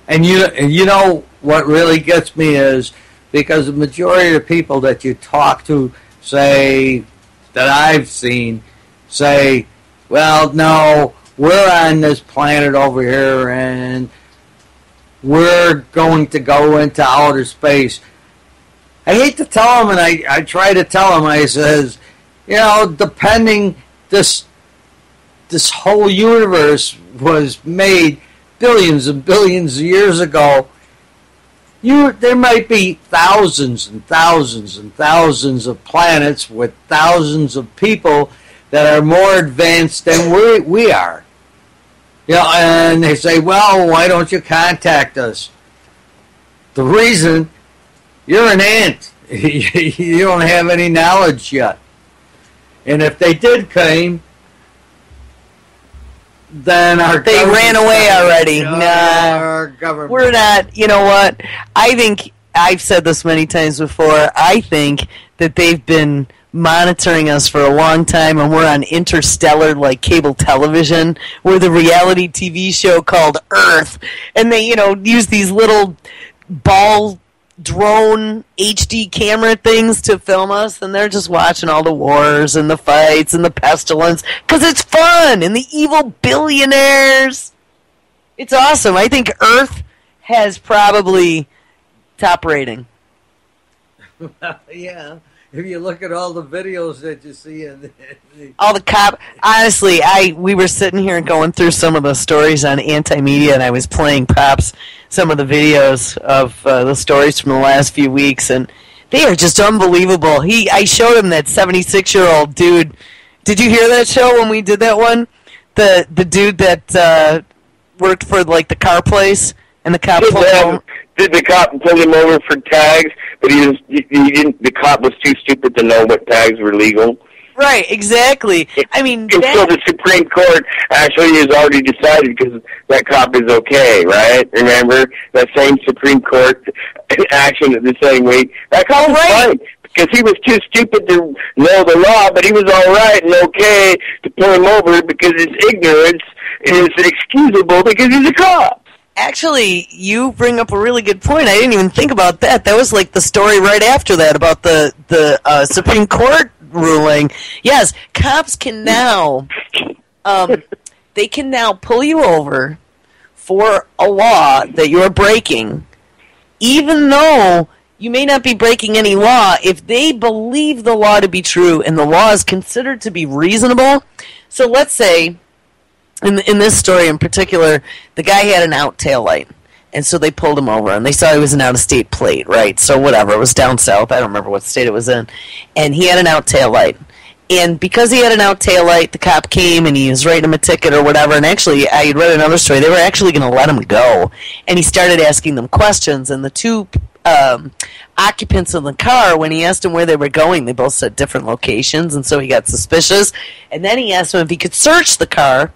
And you know what really gets me is because the majority of the people that you talk to say that I've seen say, well, no, we're on this planet over here and we're going to go into outer space. I hate to tell them, and I try to tell them, I says, you know, depending, this whole universe was made billions and billions of years ago. There might be thousands and thousands and thousands of planets with thousands of people that are more advanced than we are. You know, and they say, well, why don't you contact us? The reason, you're an ant. You don't have any knowledge yet. And if they did claim, then they ran away already. Our government. We're not. You know what? I think I've said this many times before. I think that they've been monitoring us for a long time, and we're on interstellar, like cable television. We're the reality TV show called Earth, and they, use these little ball drone HD camera things to film us, and they're just watching all the wars and the fights and the pestilence because it's fun, and the evil billionaires. It's awesome. I think Earth has probably top rating. Yeah. If you look at all the videos that you see in all the honestly, we were sitting here going through some of the stories on Anti-Media, and I was playing Pops some of the videos of the stories from the last few weeks, and they are just unbelievable. I showed him that 76-year-old dude. Did you hear that show when we did that one? The dude that worked for like the car place, and the cop pulled him. Did the cop pull him over for tags? But he didn't. The cop was too stupid to know what tags were legal. Right, exactly. I mean, so the Supreme Court actually has already decided because that cop is okay, right? Remember that same Supreme Court action the same week. That cop was fine because he was too stupid to know the law, but he was all right and okay to pull him over because his ignorance is excusable because he's a cop. Actually, you bring up a really good point. I didn't even think about that. That was like the story right after that about the Supreme Court ruling. Yes, cops can now they can now pull you over for a law that you're breaking, even though you may not be breaking any law. If they believe the law to be true and the law is considered to be reasonable, so let's say. In this story in particular, the guy had an out tail light, and so they pulled him over, and they saw he was an out-of-state plate, right? So whatever, it was down south. I don't remember what state it was in. And he had an out tail light. And because he had an out tail light, the cop came, and he was writing him a ticket or whatever, and actually, I had read another story. They were actually going to let him go. And he started asking them questions, and the two occupants of the car, when he asked them where they were going, they both said different locations, and so he got suspicious. And then he asked them if he could search the car.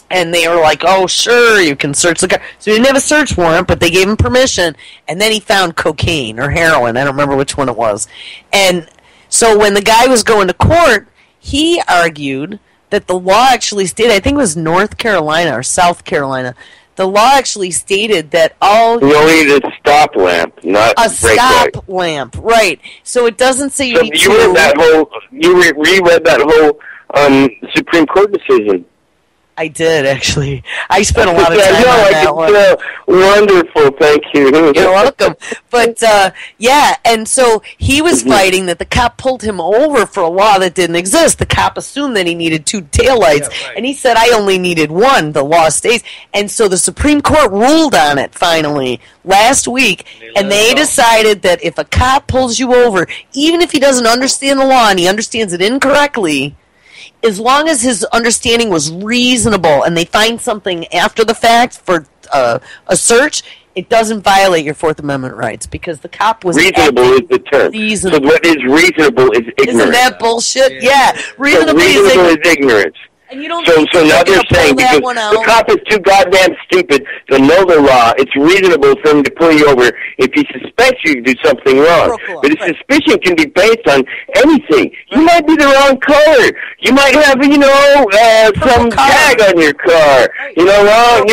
And they were like, oh, sure, you can search the car. So he didn't have a search warrant, but they gave him permission. And then he found cocaine or heroin. I don't remember which one it was. And so when the guy was going to court, he argued that the law actually stated, I think it was North Carolina or South Carolina, the law actually stated that all... You only need a stop lamp, not a stop lamp, right. So it doesn't say you need to... You reread that whole Supreme Court decision. I did, actually. I spent a lot of time on that one. Wonderful, thank you. You're welcome. But, and so he was fighting that the cop pulled him over for a law that didn't exist. The cop assumed that he needed two taillights, and he said, I only needed one. The law stays. And so the Supreme Court ruled on it, finally, last week, and they decided that if a cop pulls you over, even if he doesn't understand the law and he understands it incorrectly, as long as his understanding was reasonable and they find something after the fact for a search, it doesn't violate your Fourth Amendment rights because the cop was reasonable is the term. Reasonable. So what is reasonable is ignorance. Isn't that bullshit? Yeah. Reasonable is ignorance. And you don't So think now they're they're gonna saying pull that because one the out? cop is too goddamn stupid, the cop is too goddamn stupid to know the law. It's reasonable for him to pull you over if he suspects you do something wrong. But his suspicion can be based on anything. You might be the wrong color. You might have, some tag on your car. Your wrong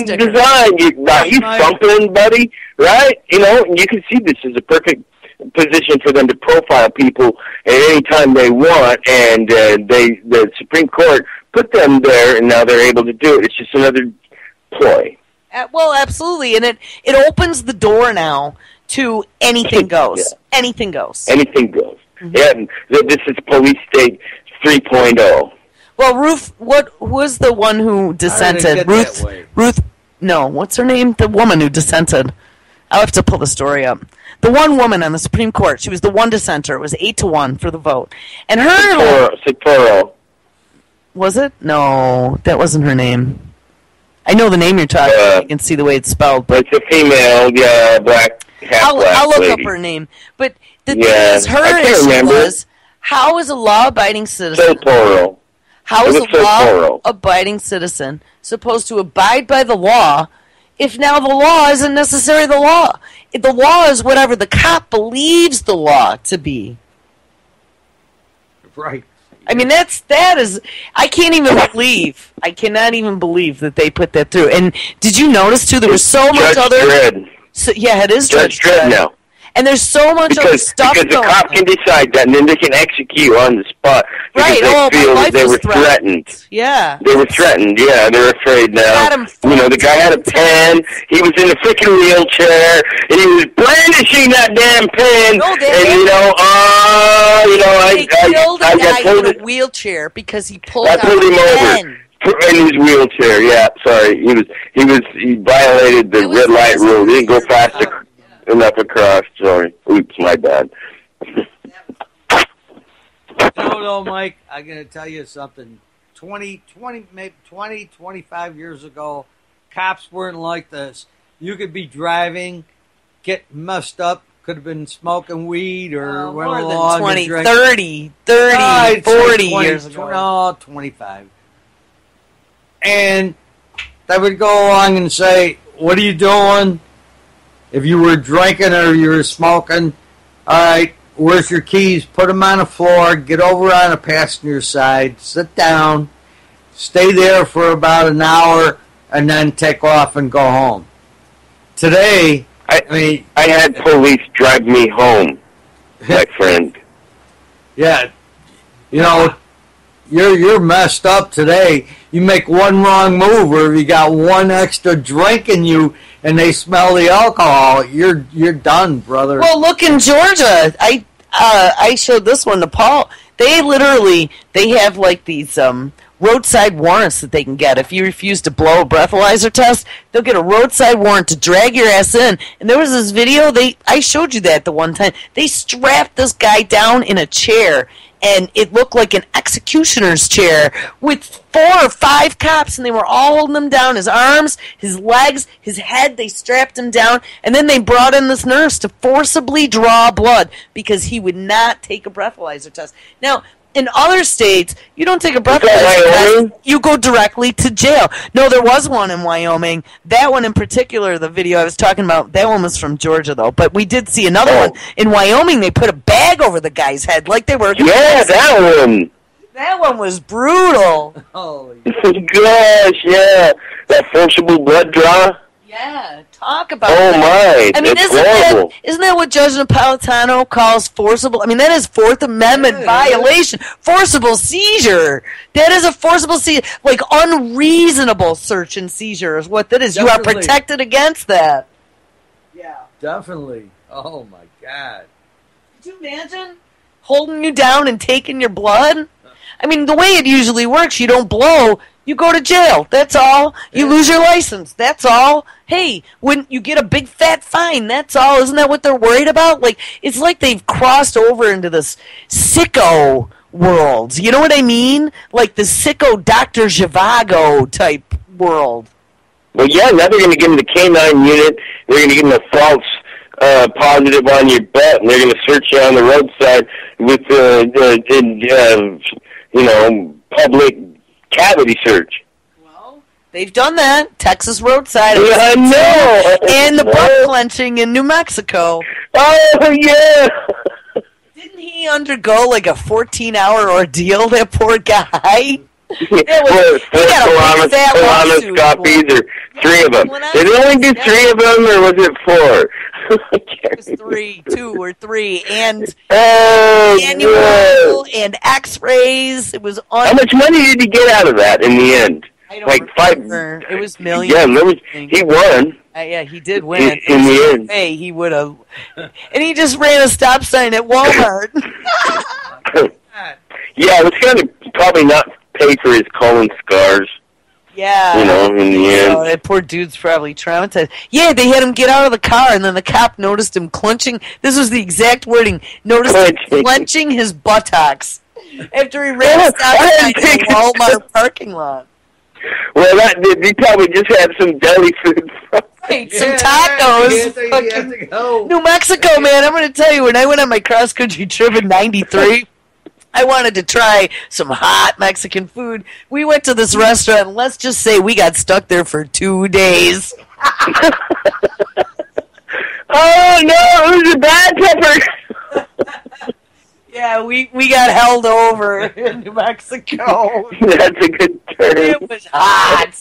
design. You thumping, buddy, right? You can see this is a perfect position for them to profile people at any time they want, and the Supreme Court put them there, and now they're able to do it. It's just another ploy. Well, absolutely, and it opens the door now to anything goes. Yeah. Anything goes. Anything goes. Mm-hmm. Yeah, this is police state 3.0. Well, who was the one who dissented? Ruth. No, what's her name? The woman who dissented. I'll have to pull the story up. The one woman on the Supreme Court, she was the one dissenter. It was 8-1 for the vote. And her... Socorro. Was it? No, that wasn't her name. I know the name you're talking about. You can see the way it's spelled. But it's a female, black, half-black I'll look lady. up her name. But the thing is, her issue was, how is a law-abiding citizen... Socorro. How is a law-abiding citizen supposed to abide by the law if now the law isn't necessarily the law? The law is whatever the cop believes the law to be. Right. I mean, that is, I cannot even believe that they put that through. And did you notice, too, there was so much other... Dredd. So, yeah, it is Judge Dredd now. And there's so much other stuff because the cop can decide that, and then they can execute on the spot because they feel that they were threatened. Yeah. They were threatened, yeah. They're afraid now. The guy had a pen. He was in a freaking wheelchair, and he was brandishing that damn pen. No, they killed a guy in a wheelchair because he pulled out a pen. In his wheelchair, yeah. Sorry, he violated the red light rule. He didn't go fast enough across. Sorry. Oops, my bad. No, Mike, I'm going to tell you something. 25 years ago, cops weren't like this. You could be driving, get messed up, could have been smoking weed or went along more than 20, and 40 years ago. No, 25. And they would go along and say, what are you doing? If you were drinking or you were smoking, all right, where's your keys? Put them on the floor. Get over on the passenger side. Sit down. Stay there for about an hour, and then take off and go home. Today, I had police drive me home, my friend. Yeah, you're messed up today. You make one wrong move, or you got one extra drink in you, and they smell the alcohol. You're done, brother. Well, look in Georgia. I showed this one to Paul. They have like these roadside warrants that they can get. If you refuse to blow a breathalyzer test, they'll get a roadside warrant to drag your ass in. And there was this video, I showed you that the one time. They strapped this guy down in a chair, and it looked like an executioner's chair with 4 or 5 cops, and they were all holding him down, his arms, his legs, his head. They strapped him down, and then they brought in this nurse to forcibly draw blood because he would not take a breathalyzer test. Now, in other states, you don't take a breathalyzer test, you go directly to jail. No, there was one in Wyoming. That one in particular, the video I was talking about, that one was from Georgia, though. But we did see another one. In Wyoming, they put a bag over the guy's head like they were... Yeah, that one. That one was brutal. Oh, gosh, yeah. That forcible blood draw. Yeah, talk about that. My. I mean, isn't that what Judge Napolitano calls forcible? I mean, that is Fourth Amendment violation. Forcible seizure. That is a forcible seizure. Like, unreasonable search and seizure is what that is. Definitely. You are protected against that. Yeah. Definitely. Oh, my God. Could you imagine holding you down and taking your blood? I mean, the way it usually works, you don't blow... You go to jail. That's all. You lose your license. That's all. Hey, when you get a big fat fine, that's all. Isn't that what they're worried about? Like, it's like they've crossed over into this sicko world. You know what I mean? Like the sicko Dr. Zhivago type world. Well, yeah, now they're going to give them the canine unit. They're going to give them a false positive on your butt, and they're going to search you on the roadside with, public cavity search. Well, they've done that. Texas roadside. Yeah, I know. And the butt clenching in New Mexico. Oh, yeah. Didn't he undergo like a 14-hour ordeal, that poor guy? Colonoscopies, or 3 of them. Did they only do 3 of them, or was it 4? It was 3, 2 or 3, and annual and X-rays. It was How much money did he get out of that in the end? I don't like remember. 5. It was millions. Yeah, he won. Yeah, he did win. In the end. Hey, he would have. And he just ran a stop sign at Walmart. Yeah, it was going to probably not pay for his colon scars. Yeah. In the end. That poor dude's probably traumatized. Yeah, they had him get out of the car, and then the cop noticed him clenching. This was the exact wording. Noticed him clenching his buttocks after he ran a stop sign in the Walmart parking lot. Well, he probably just had some deli food. Right, some tacos. New Mexico, man, I'm going to tell you, when I went on my cross-country trip in 93, I wanted to try some hot Mexican food. We went to this restaurant, and let's just say we got stuck there for 2 days. Oh, no, it was a bad pepper. Yeah, we got held over in New Mexico. That's a good term. It was hot.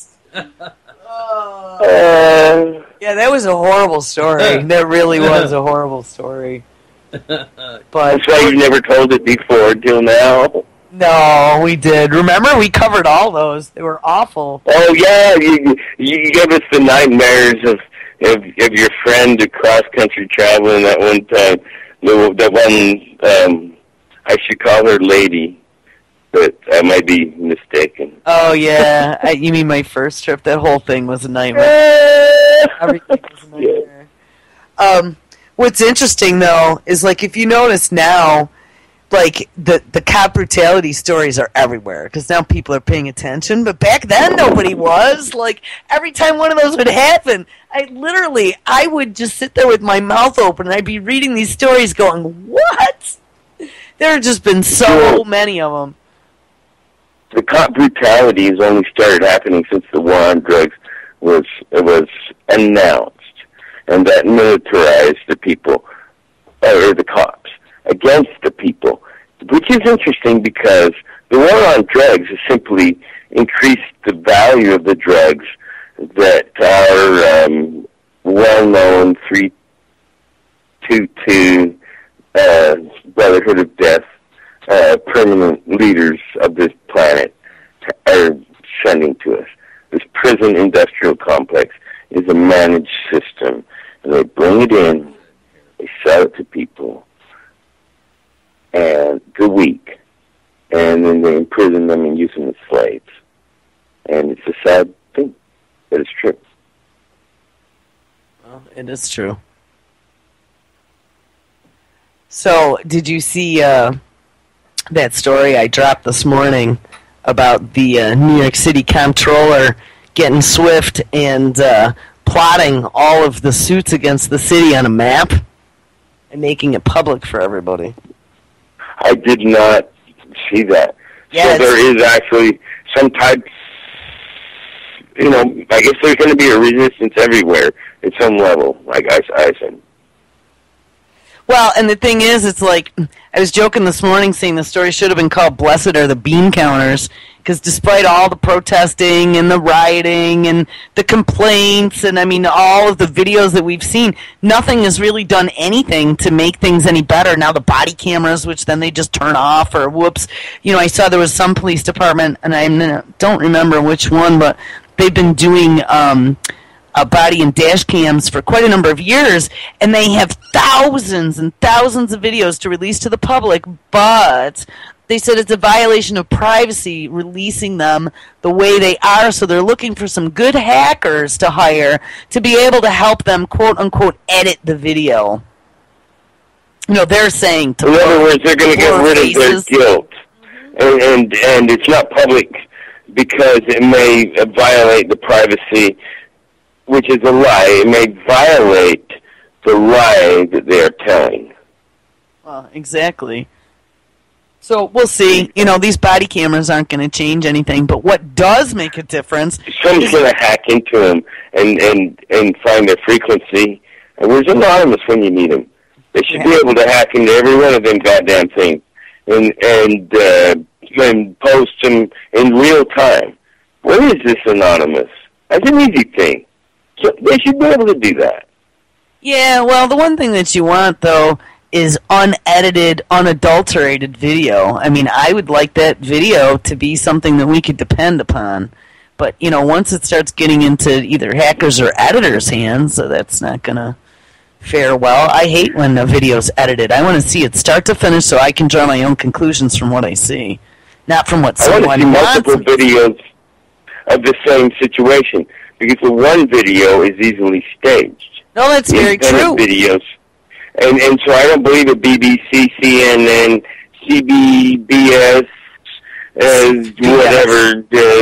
Yeah, that was a horrible story. That really was a horrible story. But that's why you never told it before till now. No, we did. Remember, we covered all those. They were awful. Oh yeah, you gave us the nightmares of your friend cross country traveling that one time. That one. I should call her Lady, but I might be mistaken. Oh, yeah. You mean my first trip? That whole thing was a nightmare. Everything was a nightmare. What's interesting, though, is, like, if you notice now, like, the cop brutality stories are everywhere, because now people are paying attention, but back then nobody was. Like, every time one of those would happen, I would just sit there with my mouth open, and I'd be reading these stories going, what? There have just been so many of them. The cop brutality has only started happening since the war on drugs was announced, and that militarized the people, or the cops, against the people, which is interesting because the war on drugs has simply increased the value of the drugs that are well-known 322 Brotherhood of Death, permanent leaders of this planet are sending to us. This prison industrial complex is a managed system, and they bring it in, they sell it to people, and the weak, and then they imprison them and use them as slaves. And it's a sad thing, but it's true. Well, it is true. So, did you see that story I dropped this morning about the New York City comptroller getting swift and plotting all of the suits against the city on a map and making it public for everybody? I did not see that. Yeah, so there is actually some type, I guess there's going to be a resistance everywhere at some level, like I said. Well, and the thing is, it's like, I was joking this morning saying the story should have been called Blessed Are the Bean Counters, because despite all the protesting and the rioting and the complaints and, all of the videos that we've seen, nothing has really done anything to make things any better. Now the body cameras, which then they just turn off, or whoops. I saw there was some police department, and I don't remember which one, but they've been doing body and dash cams for quite a number of years, and they have thousands and thousands of videos to release to the public, but they said it's a violation of privacy releasing them the way they are, so they're looking for some good hackers to hire to be able to help them, quote-unquote, edit the video. They're saying to... In other words, they're going to get rid of their guilt, and it's not public because it may violate the privacy, which is a lie. It may violate the lie that they are telling. Well, exactly. So we'll see. You know, these body cameras aren't going to change anything, but what does make a difference... Someone's going to hack into them and find their frequency. And where's Anonymous when you need them? They should be able to hack into every one of them goddamn things and post them in real time. What is this Anonymous? That's an easy thing. So they should be able to do that. Yeah, well, the one thing that you want, though, is unedited, unadulterated video. I mean, I would like that video to be something that we could depend upon. But, you know, once it starts getting into either hackers or editors' hands, that's not going to fare well. I hate when a video's edited. I want to see it start to finish so I can draw my own conclusions from what I see, not from what someone wants. I want to see multiple videos of the same situation, because the one video is easily staged. No, that's very true. Videos. And so I don't believe that BBC, CNN, CBBS,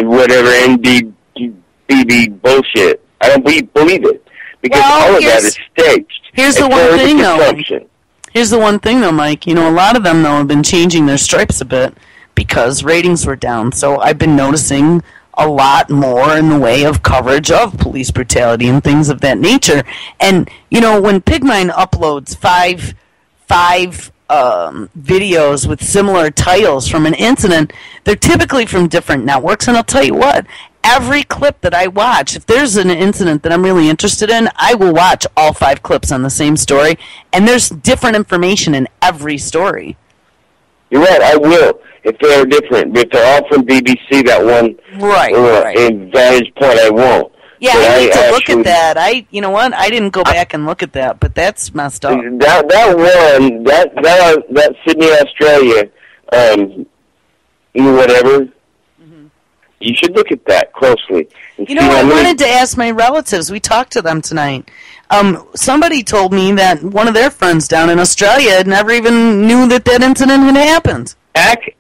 whatever NBB bullshit. I don't believe it. Because all of that is staged. Here's the one thing, though. Here's the one thing, though, Mike. You know, a lot of them, though, have been changing their stripes a bit because ratings were down. So I've been noticing a lot more in the way of coverage of police brutality and things of that nature. And, you know, when Pigmine uploads five videos with similar titles from an incident, they're typically from different networks. And I'll tell you what, every clip that I watch, if there's an incident that I'm really interested in, I will watch all 5 clips on the same story. And there's different information in every story. You're right, I will. If they're different, if they're all from BBC, that one in Vantage Point, I won't. Yeah, but I need to look at that. You know what? I didn't go back and look at that, but that's messed up. That Sydney, Australia, whatever. Mm-hmm. You should look at that closely. You know, I wanted to ask my relatives. We talked to them tonight. Somebody told me that one of their friends down in Australia never even knew that incident had happened. Ack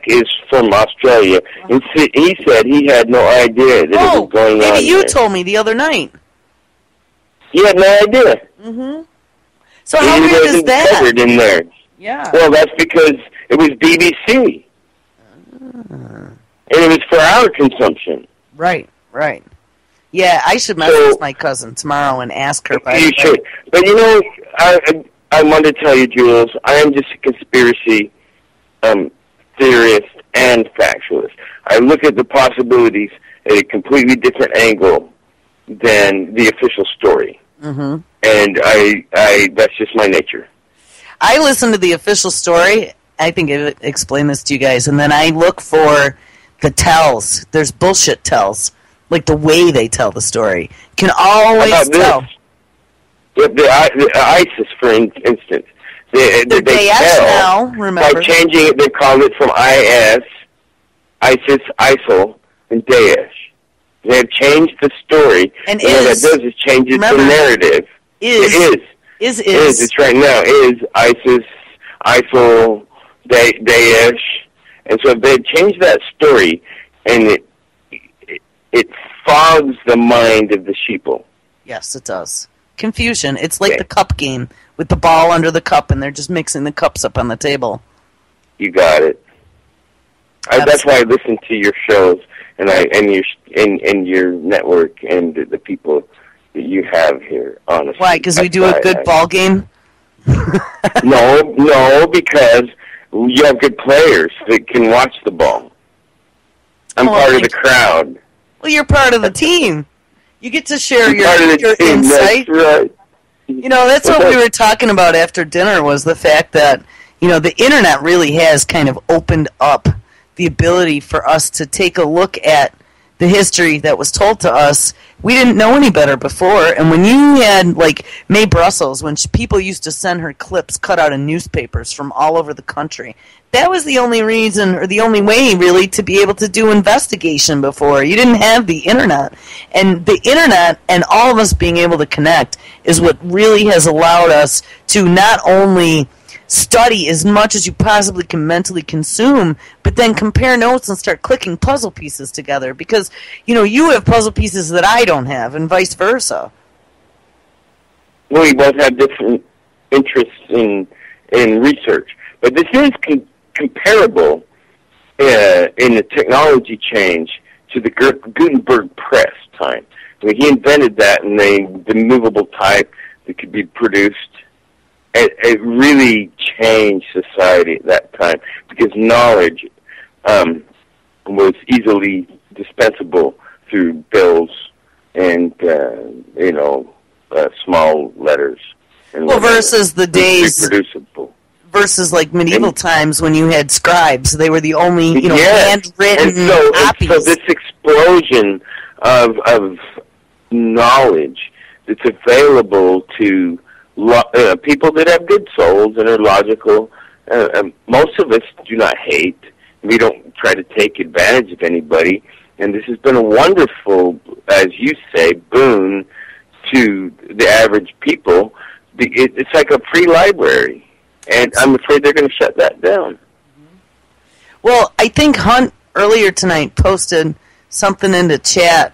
is from Australia, and he said he had no idea that it was going on. Maybe you told me the other night. He had no idea. Mm-hmm. So how weird is that? Covered in there. Yeah. Well, that's because it was BBC, and it was for our consumption. Right. Yeah, I should message my cousin tomorrow and ask her. You should. But you know, I want to tell you, Jules, I am just a conspiracy theorist and factualist. I look at the possibilities at a completely different angle than the official story. Mm-hmm. And I that's just my nature. I listen to the official story. I think I explained this to you guys. And then I look for the tells. There's bullshit tells. Like the way they tell the story. Can always tell. The ISIS, for instance. They Daesh now, remember. By changing it, they called it from ISIS, ISIL, and Daesh. They have changed the story. And what that does is changes the narrative. It is. It's right now. Is ISIS, ISIL, Daesh. And so they've changed that story, and it fogs the mind of the sheeple. Yes, it does. Confusion. It's like the cup game with the ball under the cup, and they're just mixing the cups up on the table. You got it. That's why I listen to your shows and your network and the people that you have here. Honestly, why? Because we do a good ball game. No, because you have good players that can watch the ball. I'm part of the crowd. Well, you're part of the team. You get to share your insight. That's right. You know, that's what we were talking about after dinner, was the fact that, you know, the internet really has kind of opened up the ability for us to take a look at the history that was told to us. We didn't know any better before. And when you had, like, Mae Brussels, when people used to send her clips cut out in newspapers from all over the country, that was the only reason, or the only way, really, to be able to do investigation before. You didn't have the internet. And the internet and all of us being able to connect is what really has allowed us to not only study as much as you possibly can mentally consume, but then compare notes and start clicking puzzle pieces together. Because, you know, you have puzzle pieces that I don't have, and vice versa. Well, we both have different interests in research. But this is comparable in the technology change to the Gutenberg press time. I mean, he invented that, and the movable type that could be produced. It really changed society at that time because knowledge was easily dispensable through bills and small letters. And versus the days. Reproducible. Versus like medieval times when you had scribes, they were the only handwritten copies. So this explosion of knowledge that's available to people that have good souls and are logical. Most of us do not hate. We don't try to take advantage of anybody. And this has been a wonderful, as you say, boon to the average people. It's like a free library. And I'm afraid they're going to shut that down. Well, I think Hunt earlier tonight posted something into chat.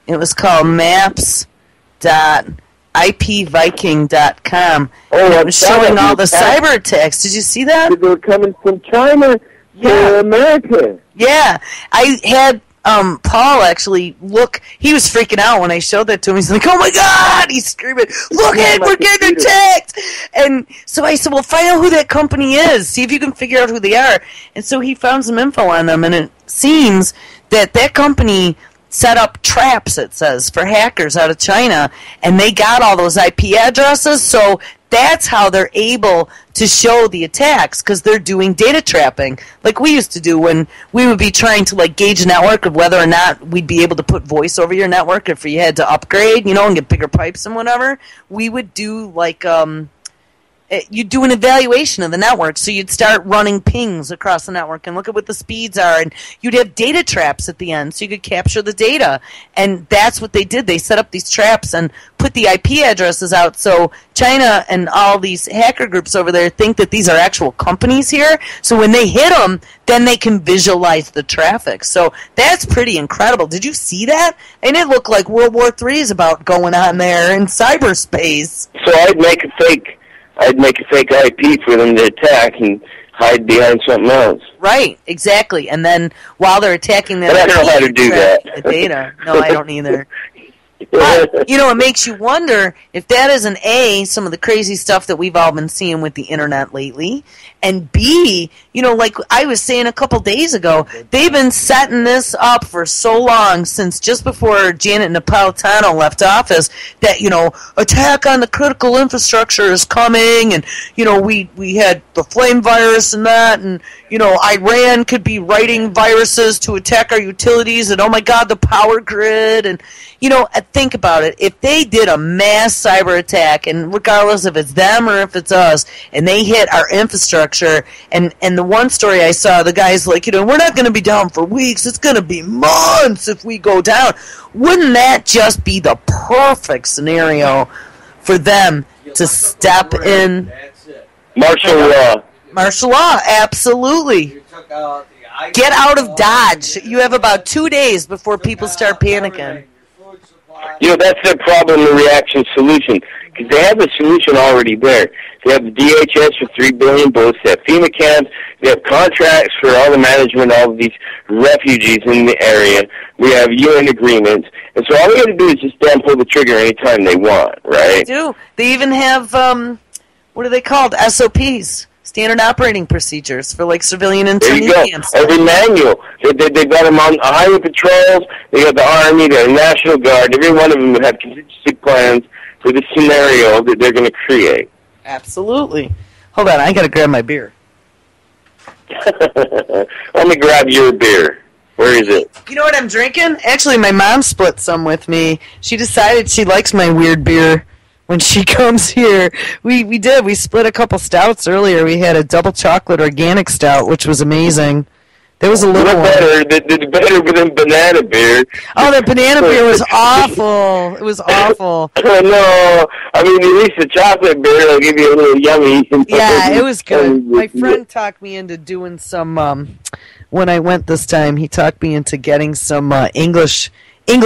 It was called maps.ipviking.com. Oh, it was showing all the cyber attacks. Did you see that? They were coming from China to America. Yeah. I had Paul actually look. He was freaking out when I showed that to him. He's like, "Oh my God!" He's screaming, "Look at, we're getting attacked!" And so I said, "Well, find out who that company is. See if you can figure out who they are." And so he found some info on them, and it seems that company set up traps, it says, for hackers out of China, and they got all those IP addresses, so that's how they're able to show the attacks, because they're doing data trapping, like we used to do when we would be trying to like gauge a network of whether or not we'd be able to put voice over your network if you had to upgrade, and get bigger pipes and whatever. We would do like you'd do an evaluation of the network, so you'd start running pings across the network and look at what the speeds are, and you'd have data traps at the end so you could capture the data, and that's what they did. They set up these traps and put the IP addresses out, so China and all these hacker groups over there think that these are actual companies here, so when they hit them, then they can visualize the traffic. So that's pretty incredible. Did you see that? And it looked like World War III is about going on there in cyberspace. So I'd make a fake IP for them to attack and hide behind something else. Right, exactly. And then while they're attacking that, but I don't know how to do that. The data. No, I don't either. But, it makes you wonder if that isn't A, some of the crazy stuff that we've all been seeing with the internet lately, and B, like I was saying a couple days ago, they've been setting this up for so long, since just before Janet Napolitano left office, that, attack on the critical infrastructure is coming, and, we had the flame virus and that, and, Iran could be writing viruses to attack our utilities, and oh my God, the power grid, and, think about it. If they did a mass cyber attack, and regardless if it's them or if it's us, and they hit our infrastructure, and the one story I saw, the guy's like, we're not going to be down for weeks. It's going to be months if we go down. Wouldn't that just be the perfect scenario for them to step in? Martial law. Martial law, absolutely. Get out of Dodge. You have about 2 days before people start panicking. That's their problem, the reaction solution, because they have the solution already there. They have the DHS for 3 billion bullets. They have FEMA camps. They have contracts for all the management of all of these refugees in the area. We have UN agreements. And so all they got to do is just damn pull the trigger anytime they want, right? They do. They even have, what are they called? SOPs. Standard operating procedures for like civilian intermediates. There you go. Every manual. They've got them on highway patrols. They got the Army, the National Guard. Every one of them would have contingency plans for the scenario that they're going to create. Absolutely. Hold on, I got to grab my beer. Let me grab your beer. Where is it? You know what I'm drinking? Actually, my mom split some with me. She decided she likes my weird beer. When she comes here, we did. We split a couple stouts earlier. We had a double chocolate organic stout, which was amazing. There was a little better than banana beer. Oh, the banana beer was awful. It was awful. No, I mean, at least the chocolate beer will give you a little yummy. Yeah, it was good. My friend talked me into doing some, when I went this time, he talked me into getting some English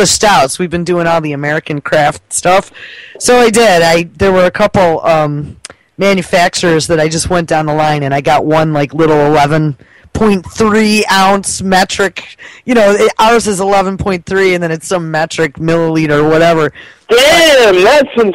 stouts. We've been doing all the American craft stuff. So I did. There were a couple manufacturers that I just went down the line and I got one like little 11.3 ounce metric. You know, ours is 11.3 and then it's some metric milliliter or whatever. Damn, that's some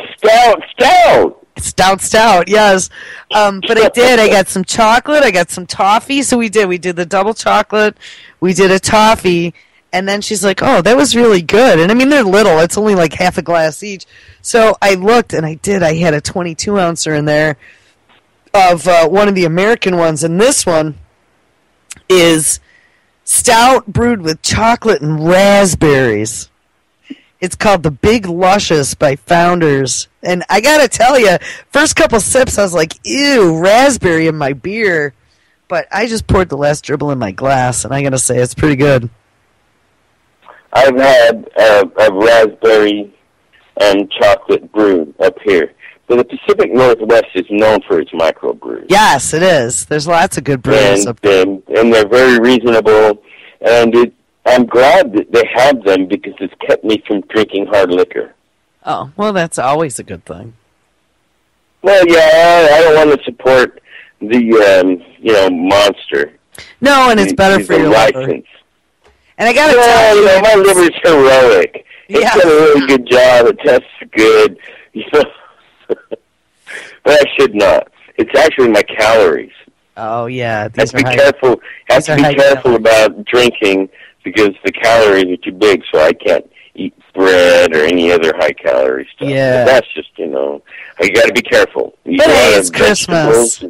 Stout, yes. But I did. I got some chocolate. I got some toffee. So we did the double chocolate. We did a toffee. And then she's like, oh, that was really good. And I mean, they're little. It's only like half a glass each. So I looked and I had a 22 ouncer in there of one of the American ones. And this one is stout brewed with chocolate and raspberries. It's called the Big Luscious by Founders. And I got to tell you, first couple sips, I was like, ew, raspberry in my beer. But I just poured the last dribble in my glass, and I got to say, it's pretty good. I've had a raspberry and chocolate brew up here. So the Pacific Northwest is known for its microbrews. Yes, it is. There's lots of good brews up there. And they're very reasonable, and I'm glad that they have them because it's kept me from drinking hard liquor. Oh, well, that's always a good thing. Well, yeah, I don't want to support the, Monster. No, and it's better for your liver. And I got to tell you, my liver's heroic. It's done a really good job. It tests good. But I should not. It's actually my calories. Oh, yeah. Have to be careful about drinking because the calories are too big, so I can't eat bread or any other high-calorie stuff. Yeah. But that's just, you got to be careful. But hey, it's Christmas.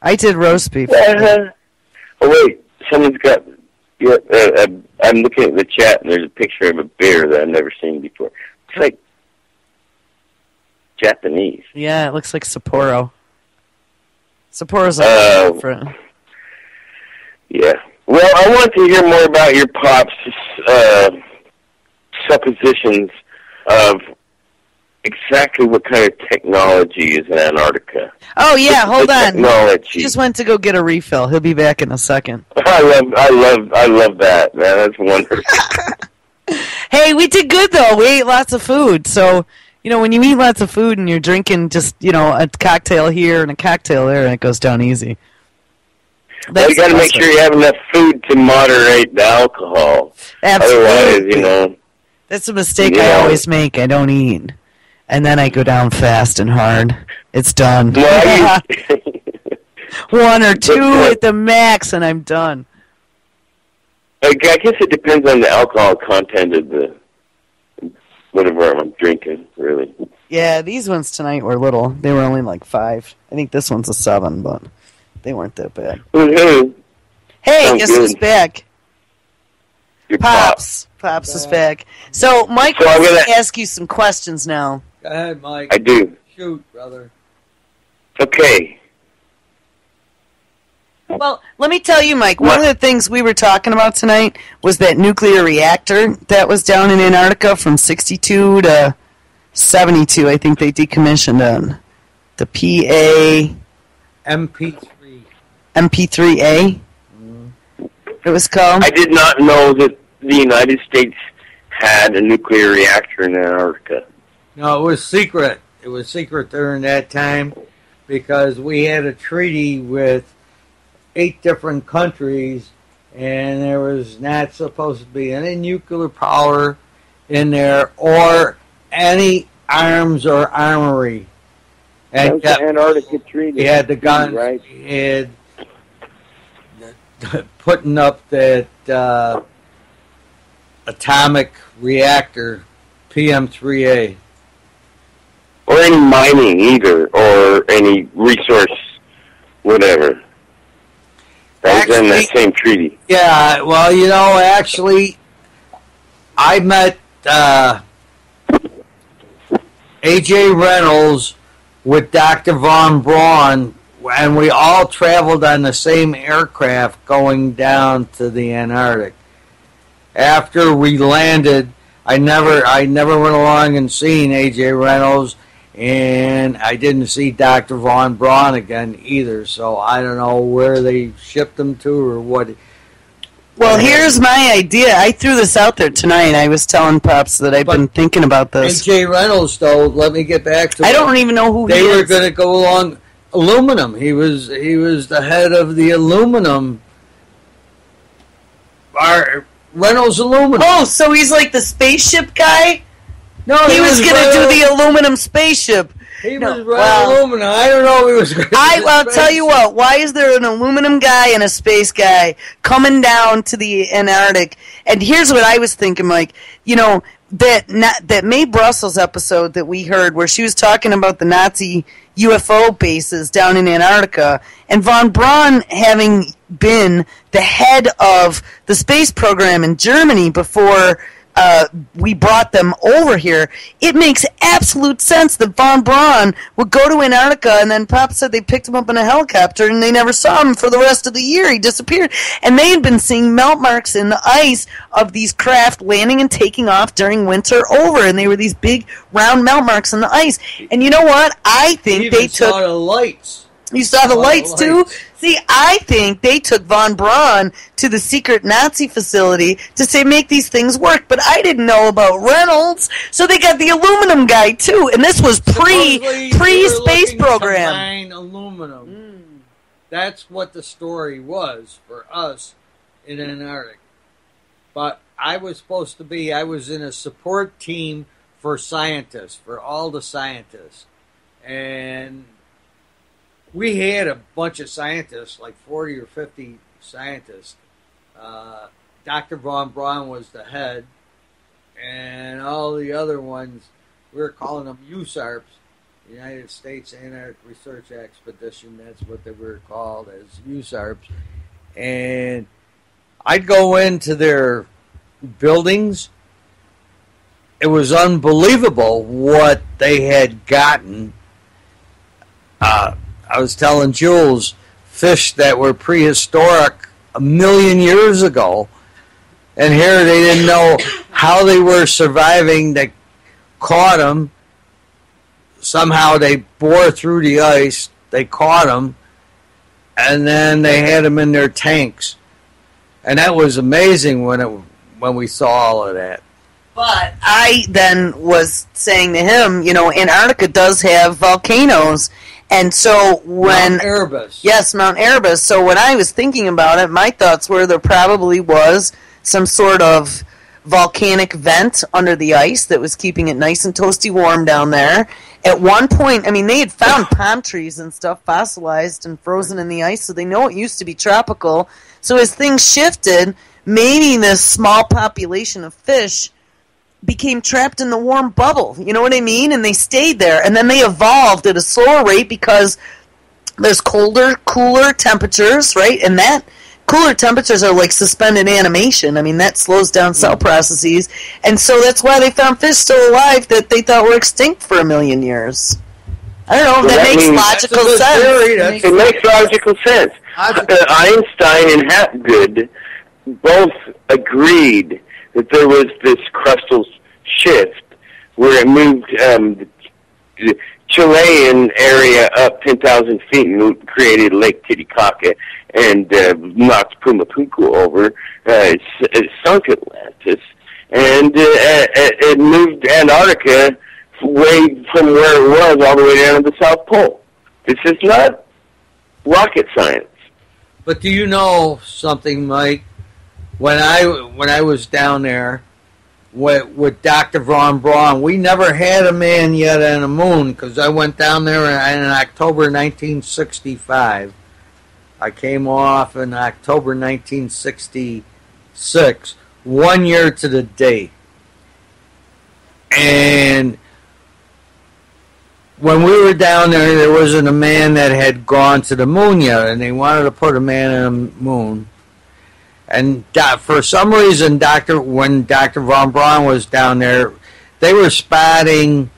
I did roast beef. Oh, wait. Someone's got... Yeah, I'm looking at the chat, and there's a picture of a beer that I've never seen before. It's like Japanese. Yeah, it looks like Sapporo. Sapporo's like different. Yeah. Well, I want to hear more about your Pop's suppositions of exactly what kind of technology is in Antarctica. Oh yeah, hold on. Technology. He just went to go get a refill. He'll be back in a second. I love that, man. That's wonderful. Hey, we did good though. We ate lots of food. So, when you eat lots of food and you're drinking just, a cocktail here and a cocktail there, and it goes down easy. Well, you got to make sure you have enough food to moderate the alcohol. Absolutely. Otherwise, that's a mistake I always make. I don't eat. And then I go down fast and hard. It's done. One or two at the max, and I'm done. I guess it depends on the alcohol content of the whatever I'm drinking, really. Yeah, these ones tonight were little. They were only like 5. I think this one's a 7, but they weren't that bad. Mm-hmm. Hey, guess who's back? Your Pops. Pops is back. So, Mike, I'm going to ask you some questions now. Go ahead, Mike. I do. Shoot, brother. Okay. Well, let me tell you, Mike, one of the things we were talking about tonight was that nuclear reactor that was down in Antarctica from 62 to 72. I think they decommissioned on the MP3. MP3A? It was called? I did not know that the United States had a nuclear reactor in Antarctica. No, it was secret. It was secret during that time because we had a treaty with 8 different countries, and there was not supposed to be any nuclear power in there or any arms or armory. And the Antarctica Treaty. He had the guns. Right? He had putting up that atomic reactor, PM3A. Or any mining either, or any resource, whatever. That was in that same treaty. Yeah, well, actually, I met A.J. Reynolds with Dr. Von Braun, and we all traveled on the same aircraft going down to the Antarctic. After we landed, I never went along and seen A.J. Reynolds, and I didn't see Dr. Von Braun again either, so I don't know where they shipped them to or what. Well, here's my idea. I threw this out there tonight. I was telling Pops that I've been thinking about this. A.J. Reynolds, though, let me get back to I don't even know who he is. They were going to go along. aluminum. He was the head of the aluminum. Reynolds Aluminum. Oh, so he's like the spaceship guy? No, he was going to do the aluminum spaceship. He was aluminum. I don't know if he was going to I'll tell you what. Why is there an aluminum guy and a space guy coming down to the Antarctic? And here's what I was thinking, Mike. You know, that Mae Brussels episode that we heard where she was talking about the Nazi UFO bases down in Antarctica, and von Braun having been the head of the space program in Germany before we brought them over here, it makes absolute sense that von Braun would go to Antarctica, and then Pop said they picked him up in a helicopter and they never saw him for the rest of the year. He disappeared. And they had been seeing melt marks in the ice of these craft landing and taking off during winter over, and they were these big round melt marks in the ice. And you know what? I think they took... saw the lights. You saw the lights too? See, I think they took von Braun to the secret Nazi facility to say, make these things work. But I didn't know about Reynolds, so they got the aluminum guy too. And this was pre-space program. Aluminum. That's what the story was for us in Antarctica. But I was in a support team for scientists, for all the scientists. And we had a bunch of scientists, like 40 or 50 scientists. Dr. von Braun was the head, and all the other ones, we were calling them USARPs, United States Antarctic Research Expedition. That's what they were called, as USARPs. And I'd go into their buildings. It was unbelievable what they had gotten. I was telling Jules, fish that were prehistoric 1 million years ago, and here they didn't know how they were surviving. They caught them. Somehow they bore through the ice. They caught them, and then they had them in their tanks. And that was amazing when we saw all of that. But I then was saying to him, you know, Antarctica does have volcanoes. And so when... Mount Erebus. Yes, Mount Erebus. So when I was thinking about it, my thoughts were there probably was some sort of volcanic vent under the ice that was keeping it nice and toasty warm down there. At one point, I mean, they had found palm trees and stuff fossilized and frozen in the ice, so they know it used to be tropical. So as things shifted, maybe this small population of fish became trapped in the warm bubble, you know what I mean? And they stayed there, and then they evolved at a slower rate because there's colder, cooler temperatures, right? And that cooler temperatures are like suspended animation. I mean, that slows down cell processes, and so that's why they found fish still alive that they thought were extinct for 1 million years. I don't know if that makes logical sense. It makes logical sense. Einstein and Hapgood both agreed that there was this crustal shift where it moved the Chilean area up 10,000 feet and created Lake Titicaca and knocked Pumapunku over, sunk Atlantis, and it moved Antarctica way from where it was all the way down to the South Pole. This is not rocket science. But do you know something, Mike? When I was down there with Dr. von Braun, we never had a man yet on the moon, because I went down there in October 1965. I came off in October 1966, 1 year to the date. And when we were down there wasn't a man that had gone to the moon yet, and they wanted to put a man on the moon. And for some reason, when Dr. von Braun was down there, they were spotting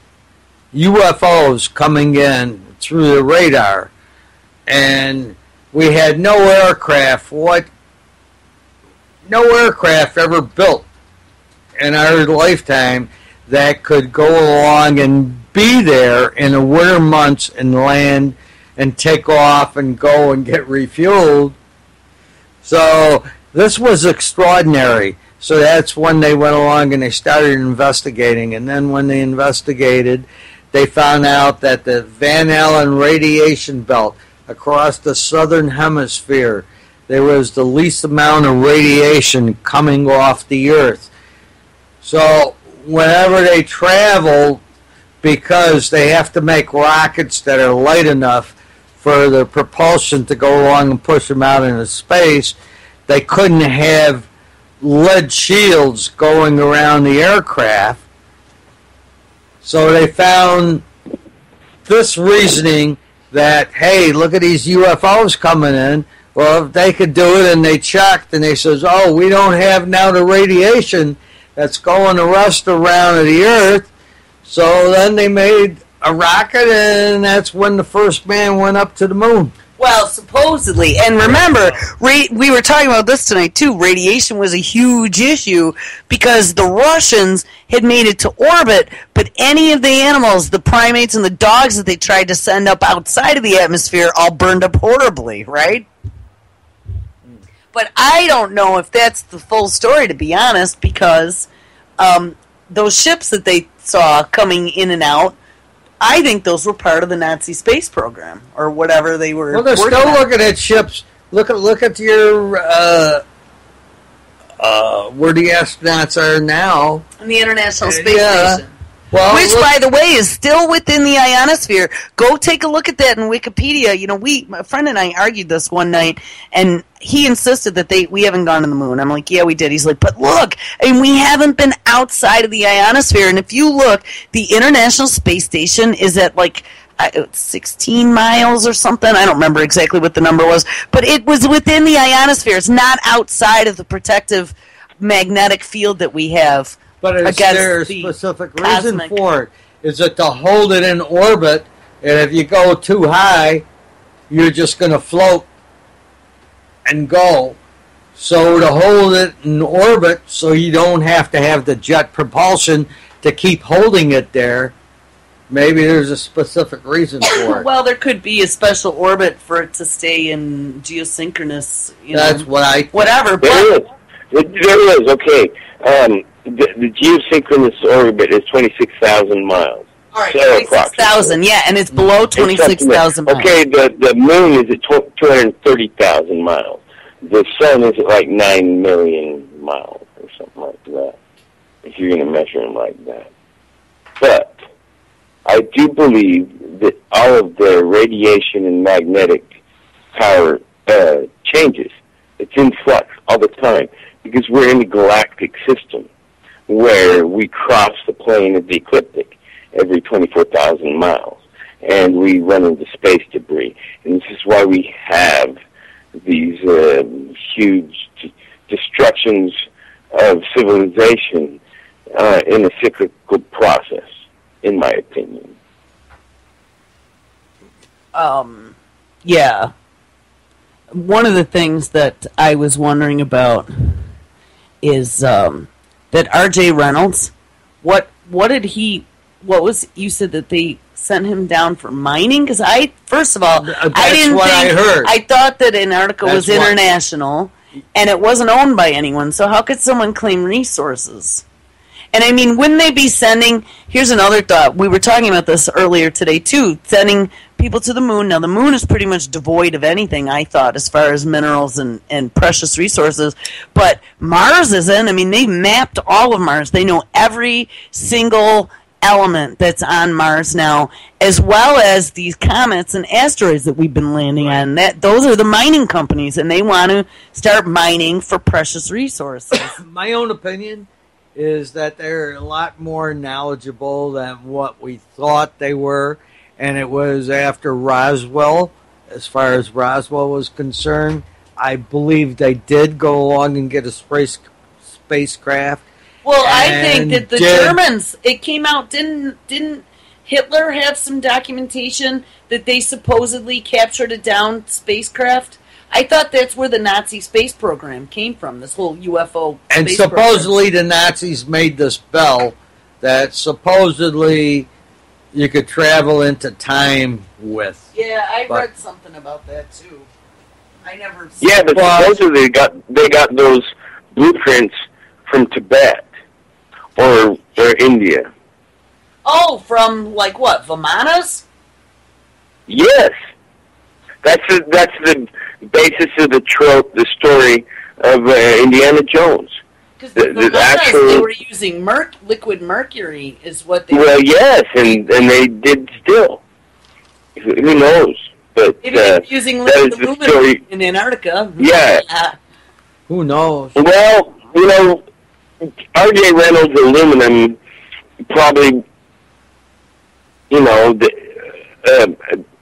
UFOs coming in through the radar. And we had no aircraft ever built in our lifetime that could go along and be there in the winter months and land and take off and go and get refueled. So this was extraordinary. So that's when they went along and they started investigating. And then when they investigated, they found out that the Van Allen radiation belt across the southern hemisphere, there was the least amount of radiation coming off the Earth. So whenever they travel, because they have to make rockets that are light enough for the propulsion to go along and push them out into space, they couldn't have lead shields going around the aircraft. So they found this reasoning that, hey, look at these UFOs coming in. Well, if they could do it, and they checked, and they says, oh, we don't have now the radiation that's going to rust around the Earth. So then they made a rocket, and that's when the first man went up to the moon. Well, supposedly. And remember, we were talking about this tonight, too. Radiation was a huge issue because the Russians had made it to orbit, but any of the animals, the primates and the dogs that they tried to send up outside of the atmosphere, all burned up horribly, right? But I don't know if that's the full story, to be honest, because those ships that they saw coming in and out, I think those were part of the Nazi space program or whatever they were. Well, they're still looking at ships. Look at your where the astronauts are now. In the International Space Station. Well, which, by the way, is still within the ionosphere. Go take a look at that in Wikipedia. You know, a friend and I argued this one night, and he insisted that we haven't gone to the moon. I'm like, yeah, we did. He's like, but look, and we haven't been outside of the ionosphere. And if you look, the International Space Station is at 16 miles or something. I don't remember exactly what the number was, but it was within the ionosphere. It's not outside of the protective magnetic field that we have. But is there a specific reason for it? Is it to hold it in orbit, and if you go too high, you're just going to float and go. So to hold it in orbit so you don't have to have the jet propulsion to keep holding it there, maybe there's a specific reason for it. Well, there could be a special orbit for it to stay in geosynchronous, That's what I think. Whatever. There is, okay. The geosynchronous orbit is 26,000 miles. All right, 26,000, yeah, and it's below 26,000 miles. Okay, the moon is at 230,000 miles. The sun is at 9 million miles or something like that, if you're going to measure them like that. But I do believe that all of the radiation and magnetic power changes. It's in flux all the time because we're in the galactic system, where we cross the plane of the ecliptic every 24,000 miles, and we run into space debris. And this is why we have these huge destructions of civilization in a cyclical process, in my opinion. Yeah. One of the things that I was wondering about is that R.J. Reynolds, you said that they sent him down for mining? Because first of all, I heard. I thought that Antarctica was international, and it wasn't owned by anyone, so how could someone claim resources? And I mean, wouldn't they be sending, here's another thought, we were talking about this earlier today too, sending people to the moon. Now the moon is pretty much devoid of anything, I thought, as far as minerals and precious resources, but Mars isn't. I mean, they've mapped all of Mars. They know every single element that's on Mars now, as well as these comets and asteroids that we've been landing on. Those are the mining companies, and they want to start mining for precious resources. My own opinion is that they're a lot more knowledgeable than what we thought they were, and it was after Roswell, as far as Roswell was concerned. I believe they did go along and get a spacecraft. Well, I think that the Germans, it came out, didn't Hitler have some documentation that they supposedly captured a downed spacecraft? I thought that's where the Nazi space program came from, this whole UFO and supposedly program. The Nazis made this bell that supposedly you could travel into time with. Yeah, I read something about that too. I never. Yeah, but supposedly they got those blueprints from Tibet or India. Oh, from, like, what, Vimanas? Yes. That's the basis of the trope, the story of Indiana Jones. Because the Vimanas, they were using liquid mercury is what they Well, yes, and they did still. Who knows? But maybe they were using liquid aluminum in Antarctica. Yeah. Who knows? Well, R.J. Reynolds aluminum probably, was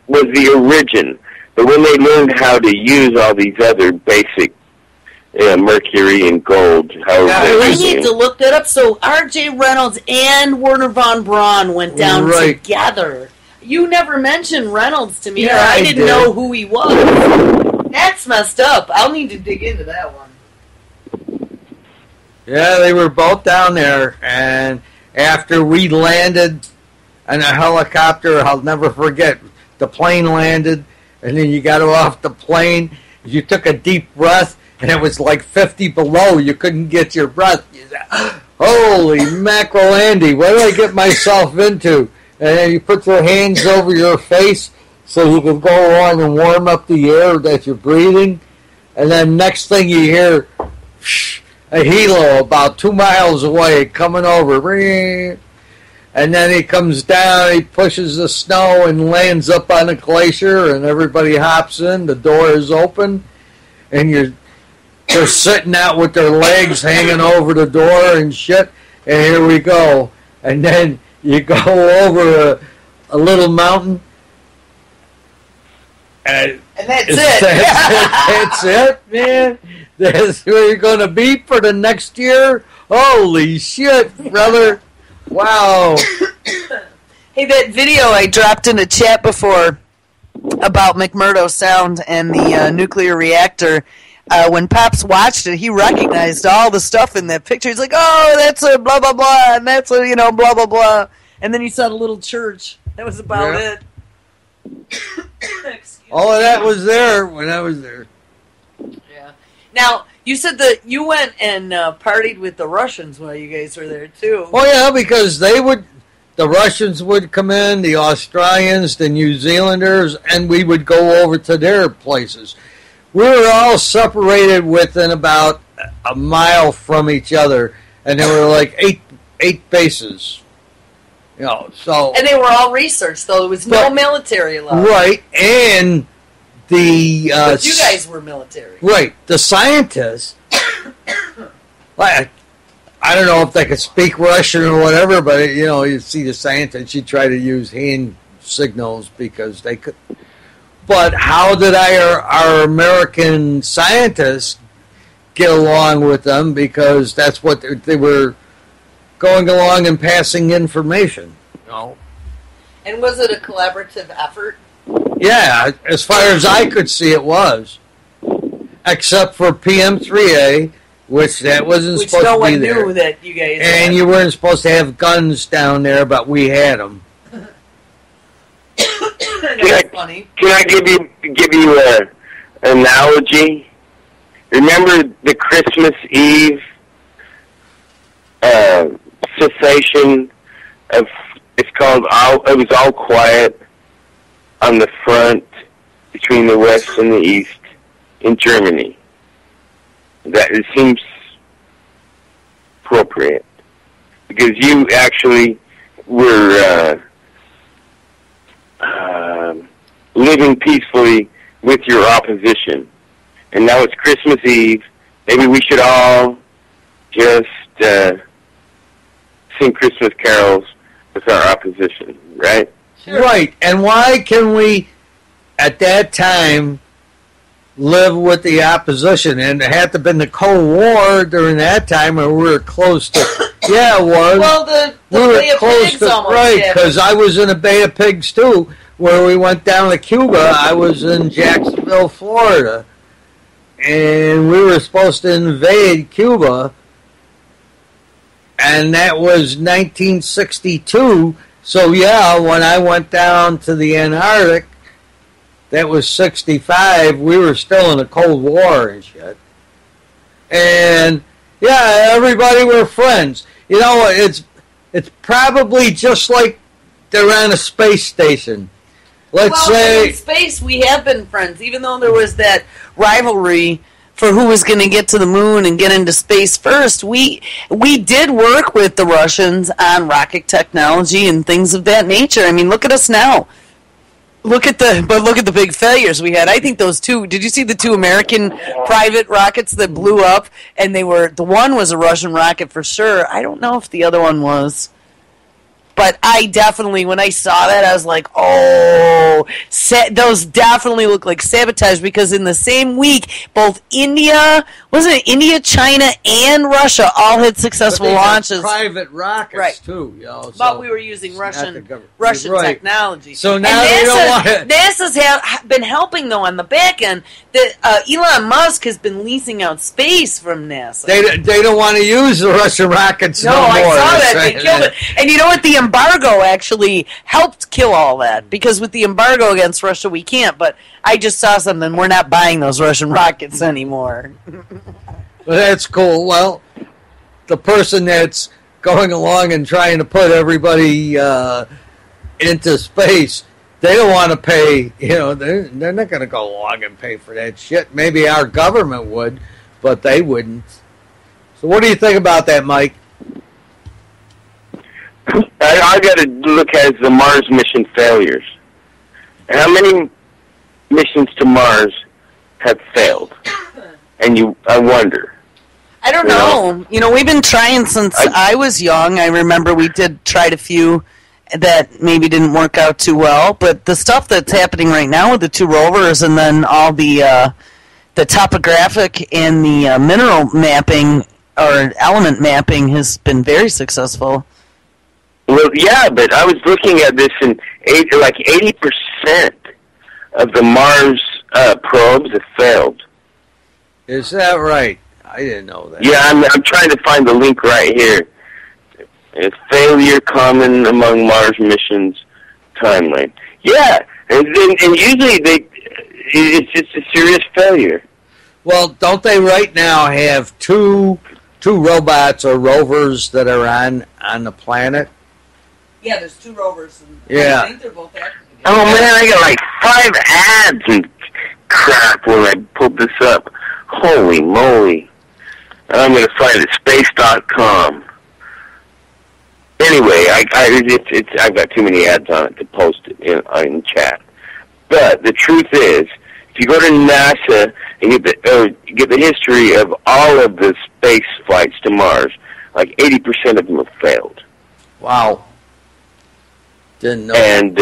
the origin. But when they learned how to use all these other basic mercury and gold, I need to look that up. So R.J. Reynolds and Werner von Braun went down together. You never mentioned Reynolds to me, or I didn't know who he was. That's messed up. I'll need to dig into that one. Yeah, they were both down there, and after we landed in a helicopter, I'll never forget, the plane landed, and then you got off the plane, you took a deep breath, and it was like 50 below. You couldn't get your breath. You said, holy mackerel, Andy, what did I get myself into? And then you put your hands over your face so you can go along and warm up the air that you're breathing. And then next thing you hear, a helo about 2 miles away coming over. And then he comes down, he pushes the snow and lands up on a glacier, and everybody hops in. The door is open, and they're sitting out with their legs hanging over the door and shit. And here we go. And then you go over a little mountain, and that's it. That's it, man. That's where you're going to be for the next year. Holy shit, brother. Wow. Hey, that video I dropped in the chat before about McMurdo Sound and the nuclear reactor, when Pops watched it, he recognized all the stuff in that picture. He's like, oh, that's a blah, blah, blah, and that's a, blah, blah, blah. And then he saw the little church. That was about it. All of that was there when I was there. Yeah. Now, you said that you went and partied with the Russians while you guys were there, too. Oh, yeah, because the Russians would come in, the Australians, the New Zealanders, and we would go over to their places. We were all separated within about a mile from each other, and there were like eight bases. So. And they were all research, though. There was no military allowed. Right, and the... but you guys were military. Right, the scientists... I don't know if they could speak Russian or whatever, but, you see the scientists, you try to use hand signals because they could... But how did our American scientists get along with them? Because that's what they were going along and passing information. And was it a collaborative effort? Yeah, as far as I could see, it was. Except for PM3A, which that wasn't supposed to be there. Which no one knew that you guys And had. you weren't supposed to have guns down there, but we had them. Funny. Can I give you an analogy? Remember the Christmas Eve cessation of it was all quiet on the front between the West and the East in Germany. That it seems appropriate because you actually were living peacefully with your opposition. And now it's Christmas Eve. Maybe we should all just sing Christmas carols with our opposition, right? Sure. Right. And why can we, at that time, live with the opposition? And it had to have been the Cold War during that time, or we were close to... Yeah, it was. Well, the Bay of Pigs almost. Right, because I was in a Bay of Pigs, too, where we went down to Cuba. I was in Jacksonville, Florida. And we were supposed to invade Cuba. And that was 1962. So, yeah, when I went down to the Antarctic, that was 65. We were still in a Cold War and shit. And, yeah, everybody were friends. It's It's probably just like they're on a space station. Let's say in space we have been friends, even though there was that rivalry for who was going to get to the moon and get into space first. We did work with the Russians on rocket technology and things of that nature. I mean, look at us now. Look at the big failures we had. I think those two. Did you see the two American private rockets that blew up? And the one was a Russian rocket for sure. I don't know if the other one was. But I definitely, when I saw that, I was like, oh, those definitely look like sabotage, because in the same week, both India, China, and Russia all had successful launches. Private rockets, too. You know, but we were using Russian technology. So now they don't want it. NASA's been helping, though, on the back end. Elon Musk has been leasing out space from NASA. They don't want to use the Russian rockets no more. I saw that. They killed it. And you know what? The embargo actually helped kill all that, because with the embargo against Russia, we can't. But I just saw something. We're not buying those Russian rockets anymore. Well, that's cool. Well, the person that's going along and trying to put everybody into space, they don't want to pay. You know, they're not going to go along and pay for that shit. Maybe our government would, but they wouldn't. So what do you think about that, Mike? I got to look at the Mars mission failures. How many missions to Mars have failed? And I wonder. I don't know. You know, we've been trying since I was young. I remember we did tried a few that maybe didn't work out too well. But the stuff that's happening right now with the two rovers, and then all the topographic and the mineral mapping or element mapping has been very successful. Well, yeah, but I was looking at this, and 80% of the Mars probes have failed. Is that right? I didn't know that. Yeah, I'm trying to find the link right here. It's failure common among Mars missions timeline. Yeah, and usually it's just a serious failure. Well, don't they right now have two robots or rovers that are on the planet? Yeah, there's two rovers. Yeah. I think they're both active. Oh man, I got like 5 ads and crap when I pulled this up. Holy moly. I'm going to find it, space.com. Anyway, I've got too many ads on it to post it in chat. But the truth is, if you go to NASA and get the history of all of the space flights to Mars, like 80% of them have failed. Wow. Didn't know. And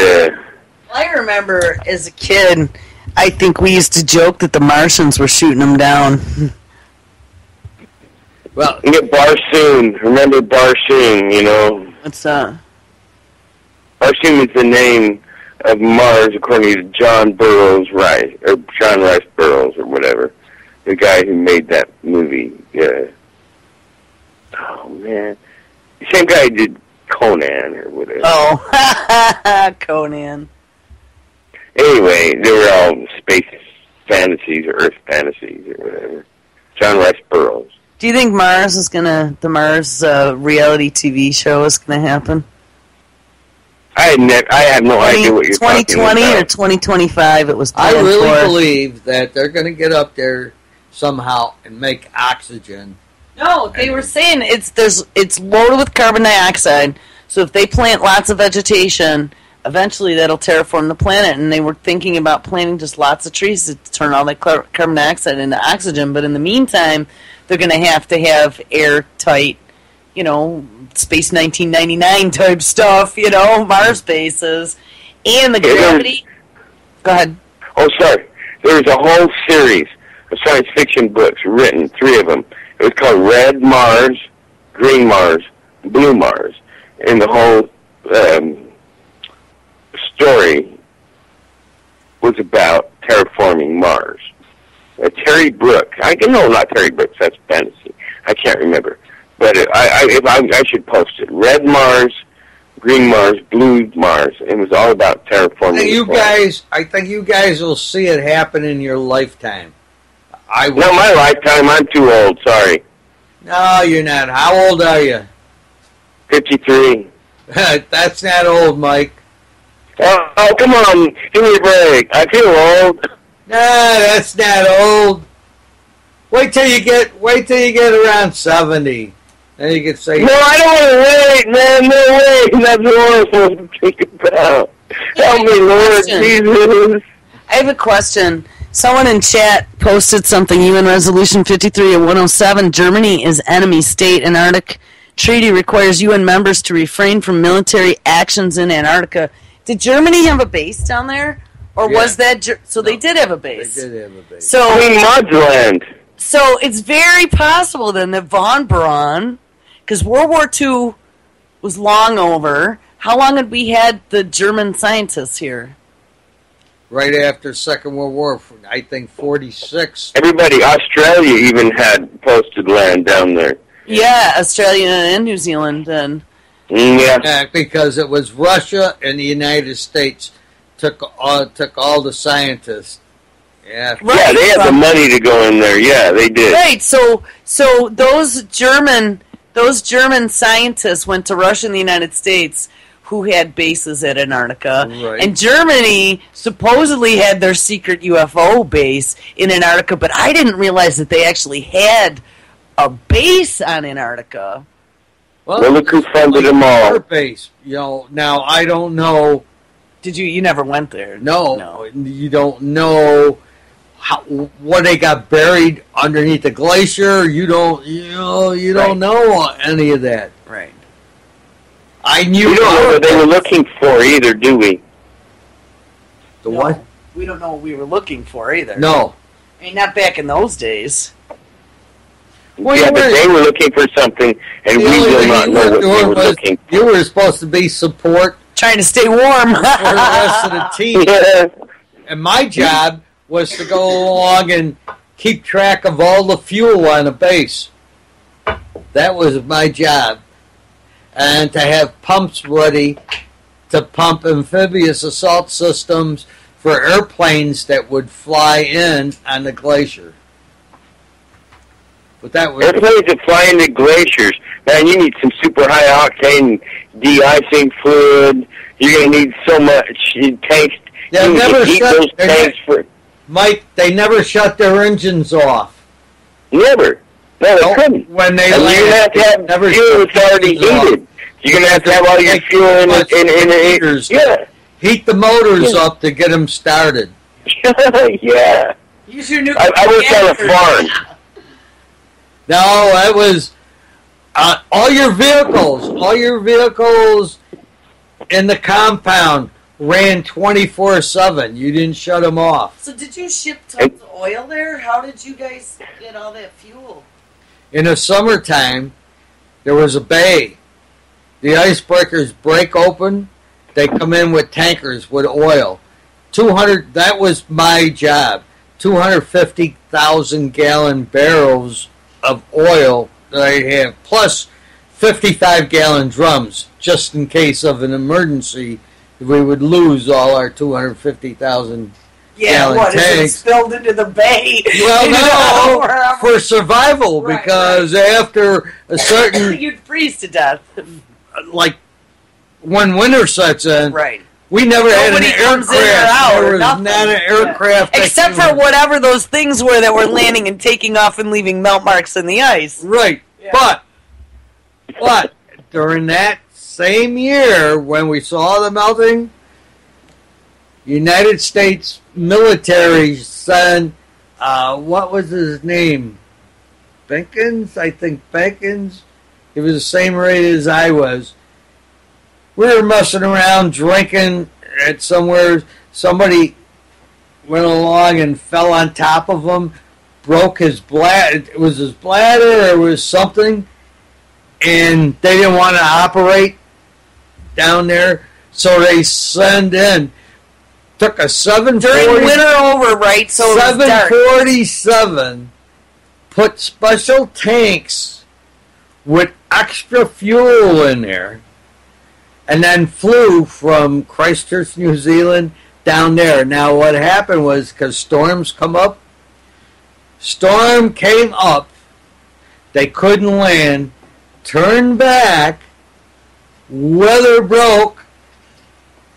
I remember as a kid, I think we used to joke that the Martians were shooting them down. Well, you get Barsoom. Remember Barsoom, you know? What's that? Barsoom is the name of Mars, according to John Rice Burroughs, or whatever, the guy who made that movie. Oh man, the same guy who did Conan or whatever. Oh, Conan. Anyway, they were all space fantasies or Earth fantasies or whatever. John Rice Burroughs. Do you think the Mars reality TV show is gonna happen? I have no idea what you're talking about. 2020 or 2025? It was planned I really for. believe that they're going to get up there somehow and make oxygen. No, they were saying it's loaded with carbon dioxide. So if they plant lots of vegetation, eventually that'll terraform the planet. And they were thinking about planting just lots of trees to turn all that carbon dioxide into oxygen. But in the meantime, they're going to have airtight, Space 1999 type stuff, Mars bases, and the gravity. Go ahead. Oh, sorry. There was a whole series of science fiction books written, 3 of them. It was called Red Mars, Green Mars, Blue Mars, and the whole story was about terraforming Mars. Terry Brooks. Not Terry Brooks. That's fantasy. I can't remember. But I should post it. Red Mars, Green Mars, Blue Mars. It was all about terraforming. I think you guys will see it happen in your lifetime. Not my lifetime. I'm too old. Sorry. No, you're not. How old are you? 53. That's not old, Mike. Oh, come on. Give me a break. I feel old. Nah, that's not old. Wait till you get around 70. Then you can say... No, I don't want to wait, man. No way. That's what I'm supposed to think about. Help me, Lord Jesus. I have a question. Someone in chat posted something. UN Resolution 53 of 107. Germany is enemy state. Antarctic Treaty requires UN members to refrain from military actions in Antarctica. Did Germany have a base down there? Or was that... So they did have a base. They did have a base. So, Queen Maud's land. So it's very possible then that von Braun, because World War II was long over, how long had we had the German scientists here? Right after Second World War, I think 46. Everybody, Australia even had posted land down there. Yeah, Australia and New Zealand then. Yeah. Because it was Russia and the United States took all the scientists. Yeah. Right, yeah, they had the money to go in there. Yeah, they did. Right. So those German scientists went to Russia and the United States, who had bases at Antarctica, right. And Germany supposedly had their secret UFO base in Antarctica. But I didn't realize that they actually had a base on Antarctica. Well, look who funded them all. Base. Now I don't know. Did you? You never went there? No. You don't know what they got buried underneath the glacier. You don't know any of that. Right. I knew. We don't know what they were looking for either, do we? The what? We don't know what we were looking for either. No. I mean, not back in those days. Well, yeah, but they were looking for something, and we do not know what they were looking for. You were supposed to be support. Trying to stay warm. For the rest of the team. Yeah. And my job was to go along and keep track of all the fuel on the base. That was my job. And to have pumps ready to pump amphibious assault systems for airplanes that would fly in on the glacier. But that was... Airplanes that fly into glaciers. Man, you need some super high octane de-icing fluid. You're going to need so much tanks. They never heat those tanks for... Mike, they never shut their engines off. Never. No, they couldn't. When they and you're going to have fuel that's already heated. You're going to have all your fuel in it. Yeah. Heat the motors up to get them started. Yeah. Use your new. I worked on a farm. No, it was all your vehicles in the compound ran 24/7. You didn't shut them off. So did you ship tons of oil there? How did you guys get all that fuel? In the summertime, there was a bay. The icebreakers break open. They come in with tankers with oil. 200. That was my job. 250,000 gallon barrels of oil that I have, plus 55-gallon drums, just in case of an emergency. We would lose all our 250,000 gallon what, tanks. is it spilled into the bay? Well, no, for survival, because after a certain... You'd freeze to death. Like, when winter sets in... Right. We never had an comes aircraft. In or out there or was nothing. not an aircraft. Except for whatever those things were that were landing and taking off and leaving melt marks in the ice. Right. Yeah. But during that same year when we saw the melting, United States military sent, what was his name? Benkins? I think Benkins. He was the same rate as I was. We were messing around, drinking at somewhere. Somebody went along and fell on top of him, broke his bladder. It was his bladder or it was something, and they didn't want to operate down there, so they send in. Took a 740 during winter over, right? So 747. Put special tanks with extra fuel in there. And then flew from Christchurch, New Zealand, down there. Now, what happened was, because storms come up, storm came up, they couldn't land, turned back, weather broke,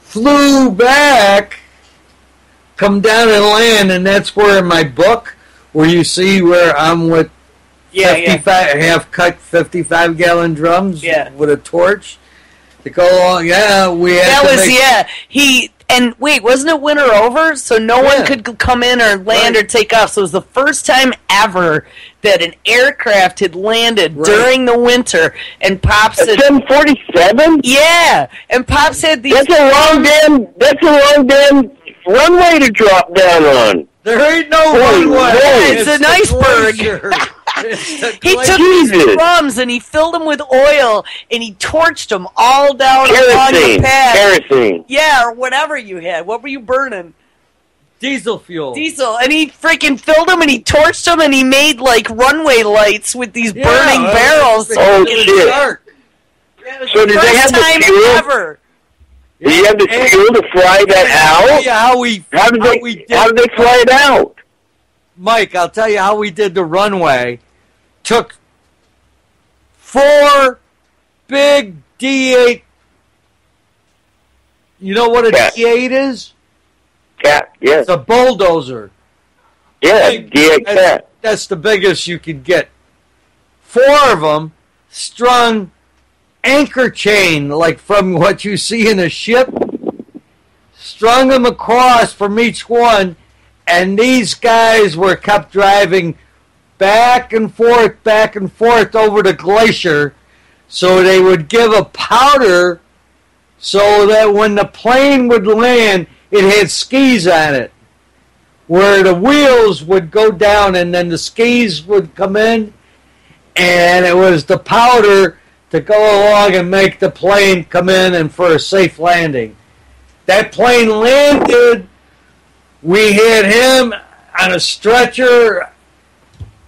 flew back, come down and land, and that's where in my book, where you see where I'm with 55 half-cut 55-gallon drums with a torch to go along. Yeah, we had wait, wasn't it winter over? So no one could come in or land or take off. So it was the first time ever that an aircraft had landed during the winter. And Pops said, 747? Yeah, and Pops had these. That's a long damn runway to drop down on. There ain't no runway. It's an iceberg. He took these drums and he filled them with oil and he torched them all down along the path. Kerosene. Yeah, or whatever you had. What were you burning? Diesel fuel. Diesel. And he freaking filled them and he torched them and he made like runway lights with these burning barrels. Oh, shit. So did they have the fuel? Ever. Did you have the fuel to fly that out? Yeah, how did they fly it out? Mike, I'll tell you how we did the runway. Took 4 big D8. You know what a D8 is? Cat, yes. It's a bulldozer. Yeah, D8 cat. That's the biggest you could get. 4 of them strung anchor chain, like from what you see in a ship. Strung them across from each one, and these guys were kept driving back and forth over the glacier, so they would give a powder so that when the plane would land, it had skis on it, where the wheels would go down and then the skis would come in, and it was the powder to go along and make the plane come in and for a safe landing. That plane landed. We had him on a stretcher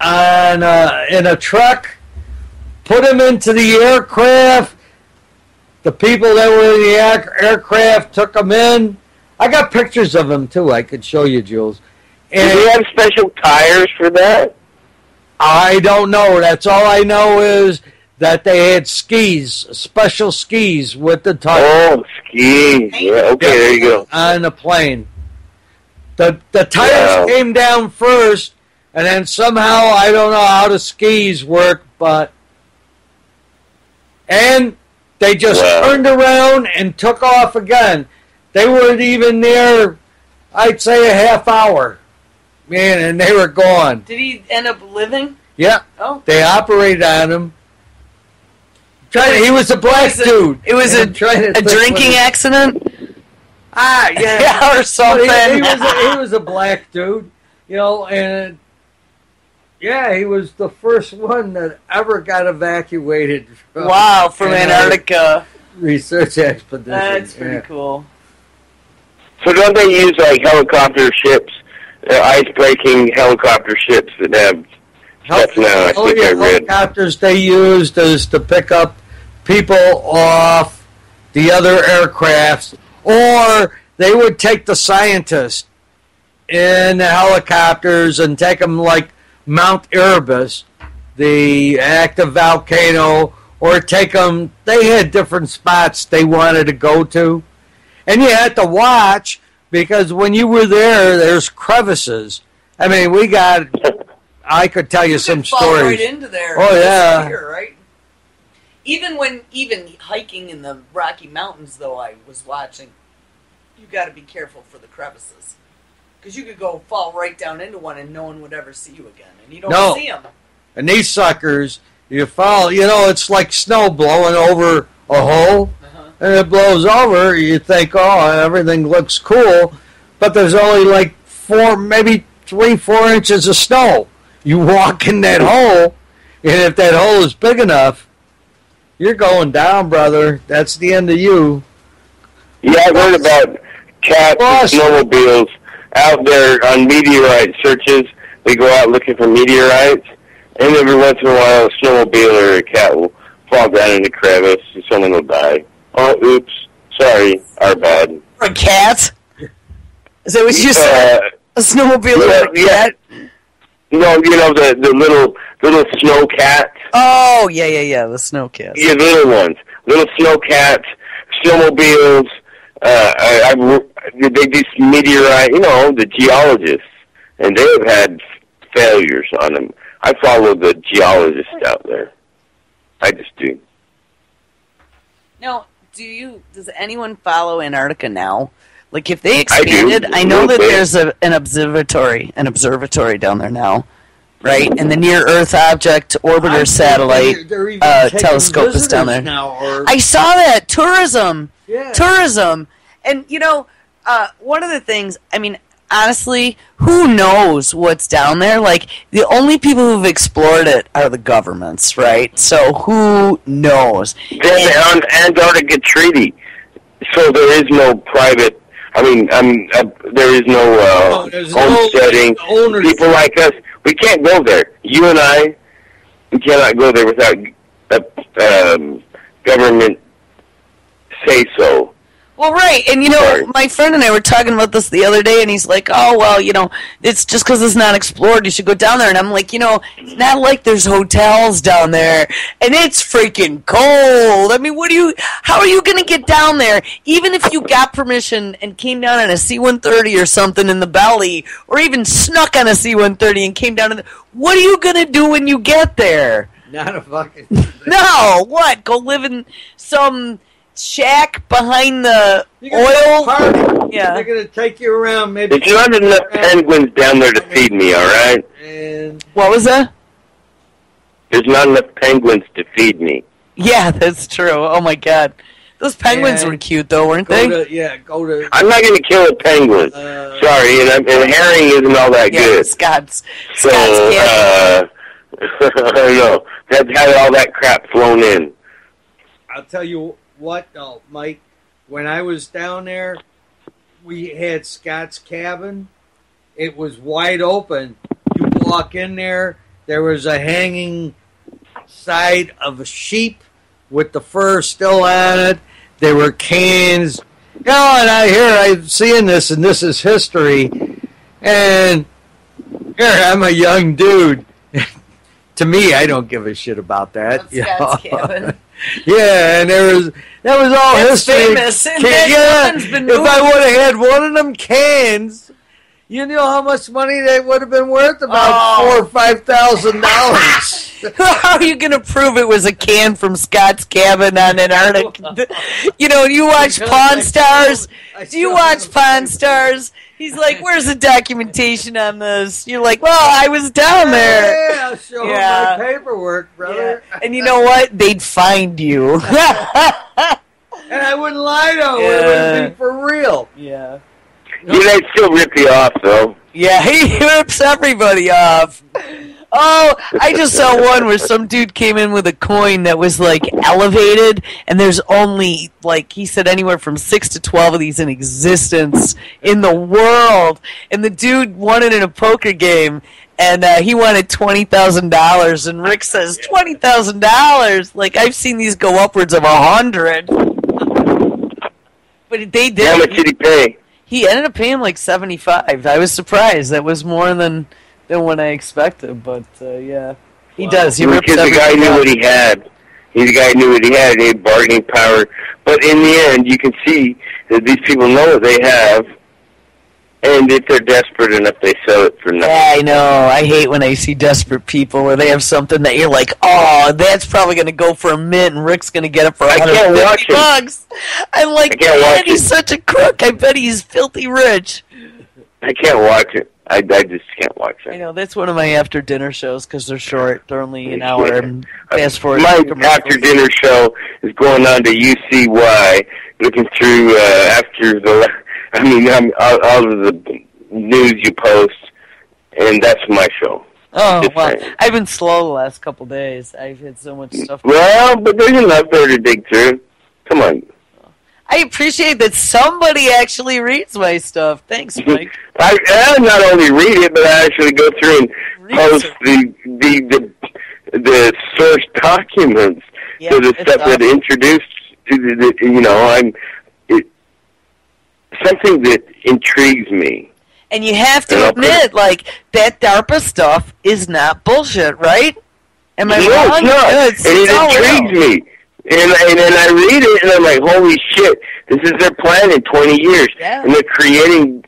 in a truck, put him into the aircraft. The people that were in the aircraft took him in. I got pictures of him, too. I could show you, Jules. And do you have special tires for that? I don't know. That's all I know is that they had skis, special skis with the tires. Oh, skis. Yeah, okay, there you go. On the plane. The tires came down first, and then somehow, I don't know how the skis work, and they just turned around and took off again. They weren't even there, I'd say, a half hour. Man, and they were gone. Did he end up living? Yeah. Oh. They operated on him. He was a black dude. It was a drinking accident? Yeah. Or something. He was a black dude, and he was the first one that ever got evacuated from Antarctica. Research expedition. That's pretty cool. So don't they use like helicopter ships, ice-breaking helicopter ships that have stuff now? I think I read. Helicopters they used is to pick up people off the other aircrafts, or they would take the scientists in the helicopters and take them like Mount Erebus, the active volcano, or take them. They had different spots they wanted to go to. And you had to watch, because when you were there, there's crevices. I mean, I could tell you some stories. Fall right into there. Oh, yeah. Here, right? Even hiking in the Rocky Mountains, though, I was watching, you got to be careful for the crevices. Because you could go fall right down into one and no one would ever see you again. And you don't see them. And these suckers, you fall, it's like snow blowing over a hole. And it blows over, you think, everything looks cool, but there's only like 4 inches of snow. You walk in that hole, and if that hole is big enough, you're going down, brother. That's the end of you. Yeah, I've heard about cats and snowmobiles out there on meteorite searches. They go out looking for meteorites, and every once in a while a snowmobile or a cat will fall down in the crevice, and someone will die. Oh, oops. Sorry. Our bad. A cat? Is that what you said? A snowmobile or a cat? No, the little snow cat. Oh, yeah, the snow cat. Yeah, little ones. little snowcats, snowmobiles. They do meteorite, the geologists, and they have had failures on them. I follow the geologists out there. I just do. Now, does anyone follow Antarctica now? Like, if they expanded, I know that there's an observatory down there now, right? And the Near Earth Object Orbiter satellite telescope is down there. Now, I saw that tourism. Yeah. Tourism. And, one of the things, honestly, who knows what's down there? Like, the only people who've explored it are the governments, right? So who knows? There's an Antarctica Treaty, so there is no private. There is no homesteading. People like us, we can't go there. You and I, we cannot go there without government say so. Well, right, and my friend and I were talking about this the other day, and he's like, oh, well, it's just because it's not explored, you should go down there. And I'm like, it's not like there's hotels down there, and it's freaking cold. How are you going to get down there, even if you got permission and came down on a C-130 or something in the belly, or even snuck on a C-130 and came down what are you going to do when you get there? Not a fucking... No, what? Go live in some... shack behind the oil. Party. Yeah, they're gonna take you around. Maybe there's not enough penguins down there to feed me. All right. And what was that? There's not enough penguins to feed me. Yeah, that's true. Oh my god, those penguins were cute though, weren't they? Go to. I'm not gonna kill a penguin. Sorry, and herring isn't all that good. Scott's I don't know. That's had all that crap flown in. I'll tell you what, though, Mike, when I was down there, we had Scott's cabin. It was wide open. You walk in there, there was a hanging side of a sheep with the fur still on it. There were cans. And I'm seeing this, and this is history. And here, I'm a young dude. To me, I don't give a shit about that. Scott's cabin. Yeah, and that was all history. Famous. And if I would have had one of them cans, you know how much money they would have been worth? About $4,000 or $5,000. How are you going to prove it was a can from Scott's cabin on Antarctica? You watch Pawn Stars? Do you watch Pawn Stars? He's like, where's the documentation on this? You're like, well, I was down there. Yeah, I'll show him my paperwork, brother. Yeah. And you know what? They'd find you. And I wouldn't lie to him. It would be for real. Yeah. They'd still rip you off, though. Yeah, he rips everybody off. Oh, I just saw one where some dude came in with a coin that was, elevated, and there's only, he said anywhere from 6 to 12 of these in existence in the world. And the dude won it in a poker game, and he wanted $20,000, and Rick says, $20,000? I've seen these go upwards of 100. But they did. How much did he pay? He ended up paying $75. I was surprised. That was more than what I expected, but yeah. He does. He rips because the guy knew what he had. The guy knew what he had. He had bargaining power. But in the end, you can see that these people know what they have, and if they're desperate enough, they sell it for nothing. Yeah, I know. I hate when I see desperate people where they have something that you're like, oh, that's probably going to go for $1 mint, and Rick's going to get it for $150. I'm like, man, he's such a crook. I bet he's filthy rich. I can't watch it. I just can't watch it. I know, that's one of my after-dinner shows because they're short. They're only an hour and fast forward. My after-dinner show is going on to UCY, looking through all of the news you post, and that's my show. Oh, well, I've been slow the last couple days. I've had so much stuff. Well, but there's enough there to dig through. Come on. I appreciate that somebody actually reads my stuff. Thanks, Mike. I not only read it, but I actually go through and post the source documents to the stuff that introduced something that intrigues me. And you have to admit, that DARPA stuff is not bullshit, right? Am I wrong? No, it's not. And it intrigues me. And then I read it, and I'm like, holy shit, this is their plan in 20 years. Yeah. And they're creating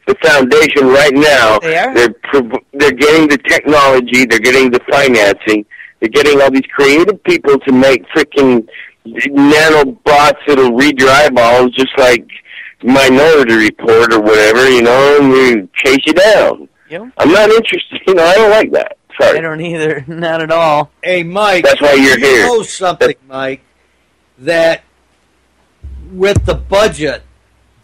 the foundation right now. They are. They're getting the technology, they're getting the financing, they're getting all these creative people to make freaking nanobots that'll read your eyeballs just like Minority Report or whatever, you know, and they chase you down. Yep. I'm not interested. You know, I don't like that. Sorry. I don't either. Not at all. Hey, Mike. That's why you're you here. know something, Mike, that with the budget,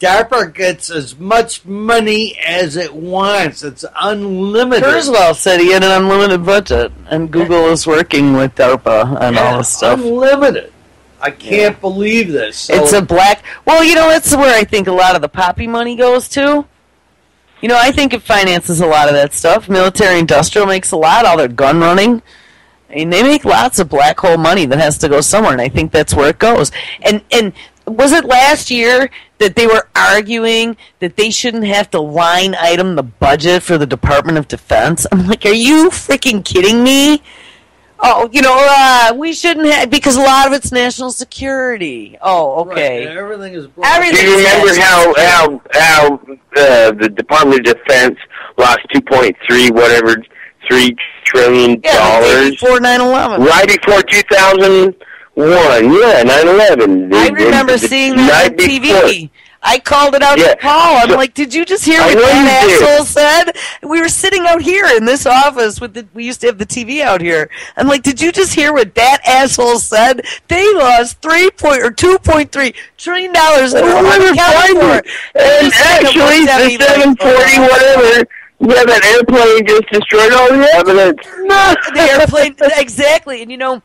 DARPA gets as much money as it wants. It's unlimited. Kurzweil said he had an unlimited budget, and Google is working with DARPA and all this stuff. Unlimited. I can't believe this. So, It's a black... Well, you know, that's where I think a lot of the poppy money goes to. You know, I think it finances a lot of that stuff. Military-industrial makes a lot, all their gun running. I mean, they make lots of black hole money that has to go somewhere, and I think that's where it goes. And was it last year that they were arguing that they shouldn't have to line item the budget for the Department of Defense? I'm like, are you freaking kidding me? Oh, you know, we shouldn't have, because a lot of it's national security. Oh, okay. Right, everything is Do you remember how the Department of Defense lost 3 trillion dollars? Before 9/11. Right before 2001. Yeah, 9/11. I remember seeing that on TV. Before. I called it out to Paul. I'm like, did you just hear what that asshole said? We were sitting out here in this office we used to have the TV out here. I'm like, did you just hear what that asshole said? They lost $2.3 trillion. And actually, the 740 whatever. Yeah, that airplane just destroyed all the evidence. The airplane, exactly. And you know,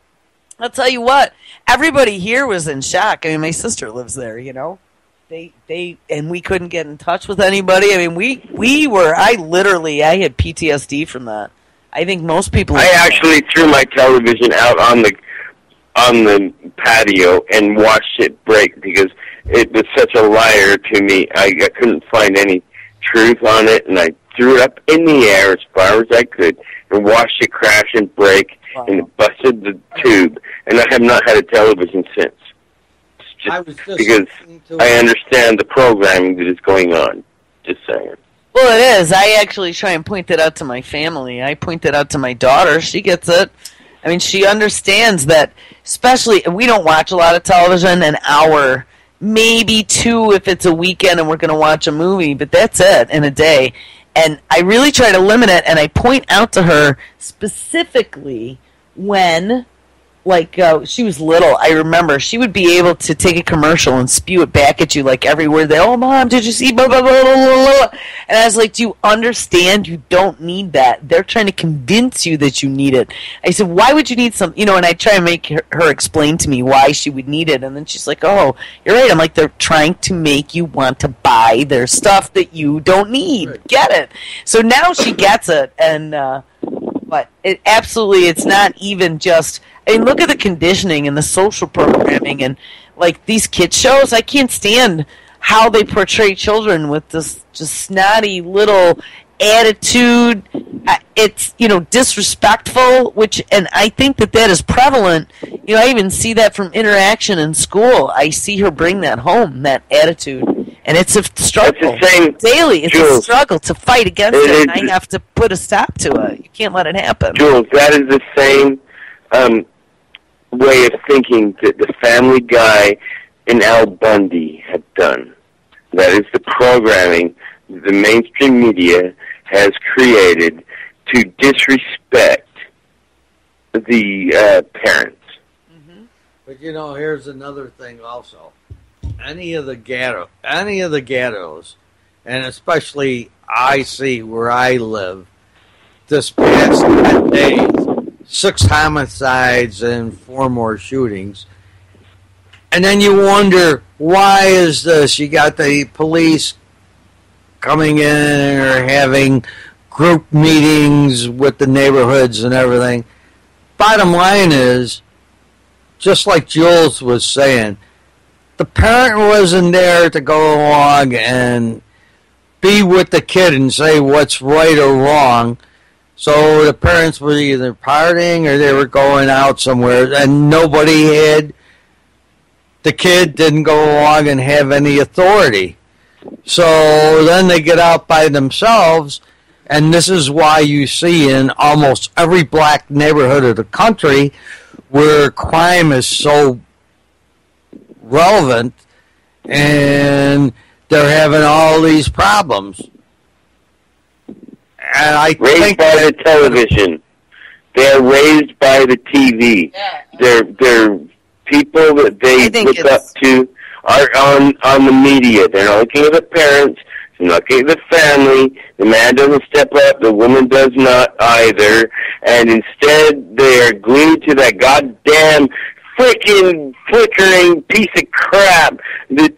I'll tell you what, everybody here was in shock. I mean, my sister lives there, you know. And we couldn't get in touch with anybody. I mean, I had PTSD from that. I think most people... I actually threw my television out on the patio and watched it break because it was such a liar to me. I couldn't find any truth on it, and I threw it up in the air as far as I could and watched it crash and break, and it busted the tube. And I have not had a television since. Because I understand the programming that is going on. Just saying. Well, it is. I actually try and point that out to my family. I point that out to my daughter. She gets it. I mean, she understands that, especially, we don't watch a lot of television, an hour, maybe two if it's a weekend and we're going to watch a movie, but that's it in a day. And I really try to limit it, and I point out to her specifically when... she was little, I remember, she would be able to take a commercial and spew it back at you like every word. Oh, Mom, did you see blah, blah, blah, blah, blah. And I was like, do you understand? You don't need that. They're trying to convince you that you need it. I said, why would you need something? You know, and I try and make her explain to me why she would need it. And then she's like, oh, you're right. I'm like, they're trying to make you want to buy their stuff that you don't need. Right. Get it. So now she gets it. And, but it's not even just... I mean, look at the conditioning and the social programming and, like, these kids shows. I can't stand how they portray children with this just snotty little attitude. It's, you know, disrespectful, and I think that is prevalent. You know, I even see that from interaction in school. I see her bring that home, that attitude. And it's a struggle. It's the same, daily. It's Jules, a struggle to fight against it, and I have to put a stop to it. You can't let it happen. Jules, that is the same way of thinking that the Family Guy and Al Bundy have done. That is the programming the mainstream media has created to disrespect the parents. Mm-hmm. But you know, here's another thing also. Any of the ghettos, and especially I see where I live, this past 10 days, 6 homicides and 4 more shootings. And then you wonder, why is this? You got the police coming in or having group meetings with the neighborhoods and everything. Bottom line is, just like Jules was saying, the parent wasn't there to go along and be with the kid and say what's right or wrong. So the parents were either partying or they were going out somewhere, and nobody had. The kid didn't go along and have any authority. So then they get out by themselves, and this is why you see in almost every black neighborhood of the country where crime is so relevant, and they're having all these problems. And I raised think by the television. They're raised by the TV. Yeah. They're people that they look up to are on the media. They're not looking at the parents. They're not looking at the family. The man doesn't step up. The woman does not either. And instead, they are glued to that goddamn freaking flickering piece of crap that.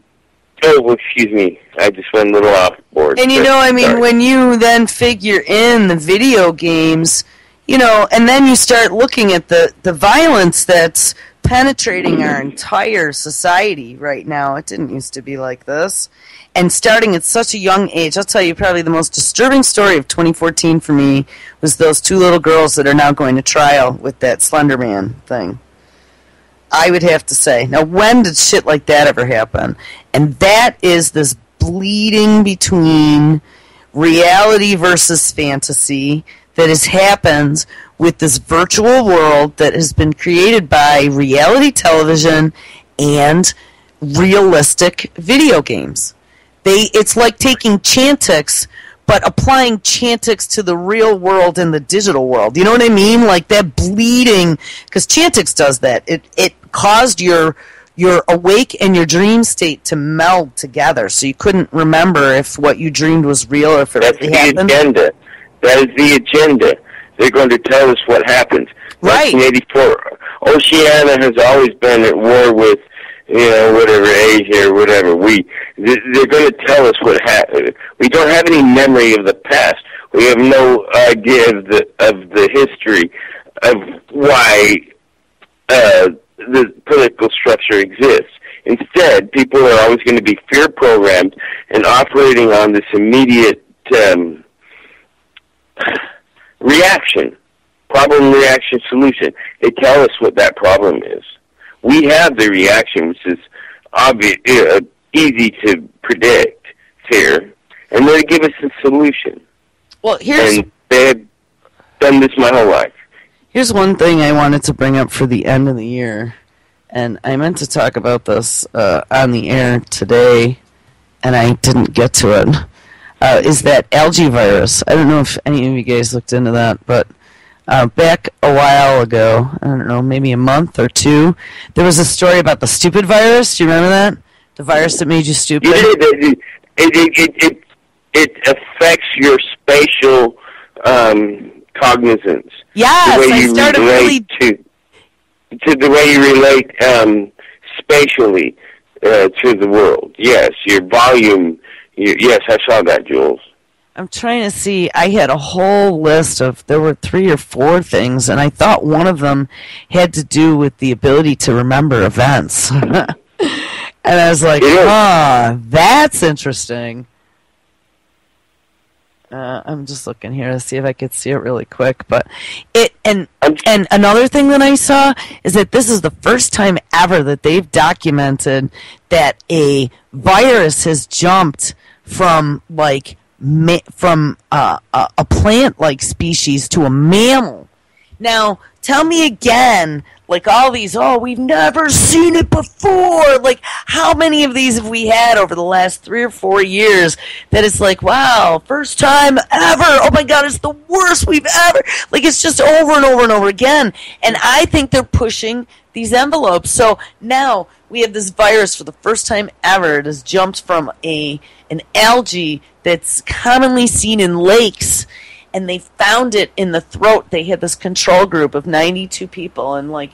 Oh, excuse me. I just went a little off board. And Sorry. when you then figure in the video games, and then you start looking at the violence that's penetrating our entire society right now. It didn't used to be like this. And starting at such a young age, I'll tell you, probably the most disturbing story of 2014 for me was those two little girls that are now going to trial with that Slender Man thing. I would have to say. Now, when did shit like that ever happen? And that is this bleeding between reality versus fantasy that has happened with this virtual world that has been created by reality television and realistic video games. It's like taking Chantix, but applying Chantix to the real world and the digital world. You know what I mean? Like that bleeding, because Chantix does that. It caused your awake and your dream state to meld together, so you couldn't remember if what you dreamed was real or if it really happened. That's the agenda. That is the agenda. They're going to tell us what happened. Right. 1984. Oceania has always been at war with, whatever, Asia or whatever. They're going to tell us what happened. We don't have any memory of the past. We have no idea of the history of why the political structure exists. Instead, people are always going to be fear programmed and operating on this immediate reaction, problem, reaction, solution. They tell us what that problem is. We have the reaction, which is obvious, easy to predict, fear, and they give us a solution. Well, and they have done this my whole life. Here's one thing I wanted to bring up for the end of the year, and I meant to talk about this on the air today, and I didn't get to it. Is that algae virus. I don't know if any of you guys looked into that, but back a while ago, I don't know, maybe a month or two, there was a story about the stupid virus. Do you remember that? The virus that made you stupid? It affects your spatial cognizance. Yes, the way I you started relate to the way you relate spatially to the world. Yes, your volume. Yes, I saw that, Jules. I'm trying to see. I had a whole list of, there were 3 or 4 things, and I thought one of them had to do with the ability to remember events. And I was like, that's interesting. I'm just looking here to see if I could see it really quick. But and another thing that I saw is that this is the first time ever that they've documented that a virus has jumped from a plant-like species to a mammal. Now, tell me again, like all these, we've never seen it before. Like, how many of these have we had over the last 3 or 4 years that it's like, wow, first time ever. Oh my God, it's the worst we've ever. Like, it's just over and over and over again. And I think they're pushing these envelopes. So now we have this virus for the first time ever. It has jumped from an algae that's commonly seen in lakes, and they found it in the throat. They had this control group of 92 people, and like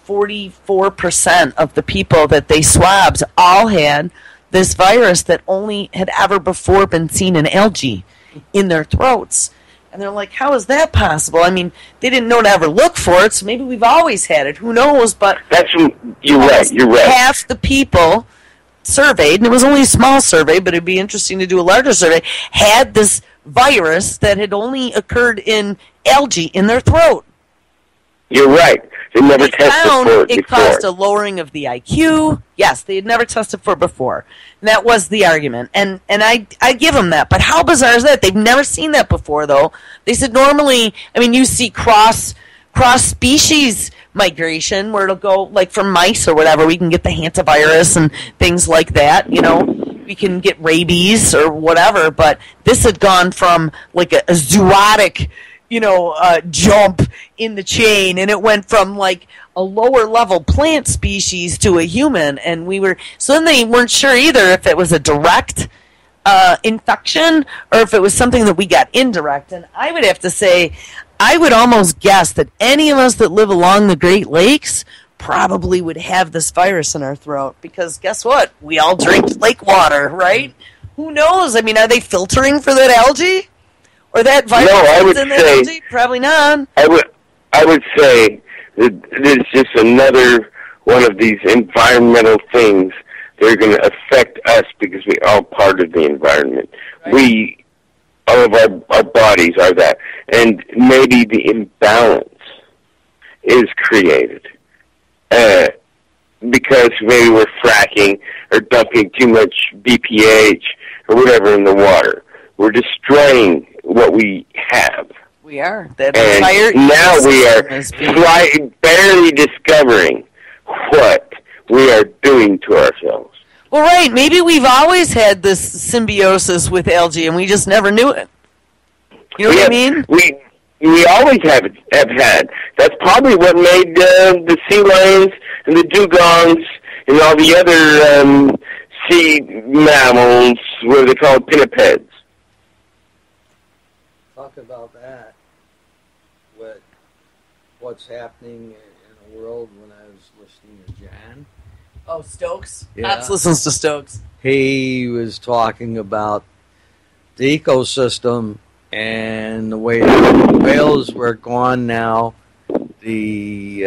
44% of the people that they swabbed all had this virus that only had ever before been seen in algae in their throats. And they're like, how is that possible? I mean, they didn't know to ever look for it, so maybe we've always had it. Who knows? But you're right. Half the people surveyed, and it was only a small survey, but it'd be interesting to do a larger survey, had this virus that had only occurred in algae in their throat. You're right. They never tested for it before. It caused a lowering of the IQ. Yes, they had never tested for it before. And that was the argument. And I give them that. But how bizarre is that? They've never seen that before, though. They said normally, I mean, you see cross-species migration where it'll go, like from mice or whatever, we can get the hantavirus and things like that, you know. We can get rabies or whatever. But this had gone from like a zootic jump in the chain, and it went from like a lower level plant species to a human, and so then they weren't sure either if it was a direct infection or if it was something that we got indirect. And I would have to say, I would almost guess that any of us that live along the Great Lakes probably would have this virus in our throat, because guess what? We all drink lake water, right? Who knows? I mean, are they filtering for that algae? Or that virus in the algae? Probably not. I would say that it's just another one of these environmental things that are going to affect us because we're all part of the environment. Right. All of our bodies are that. And maybe the imbalance is created because maybe we're fracking or dumping too much BPH or whatever in the water. We're destroying what we have. We are. And now we are barely discovering what we are doing to ourselves. Well, right. Maybe we've always had this symbiosis with algae, and we just never knew it. You know what I mean? We always have had. That's probably what made the sea lions and the dugongs and all the other sea mammals, what are they called, pinnipeds. Talk about that. What's happening in the world when I was listening to Jan. Oh, Stokes? Yeah. Pops listens to Stokes. He was talking about the ecosystem and the way the whales were gone now, the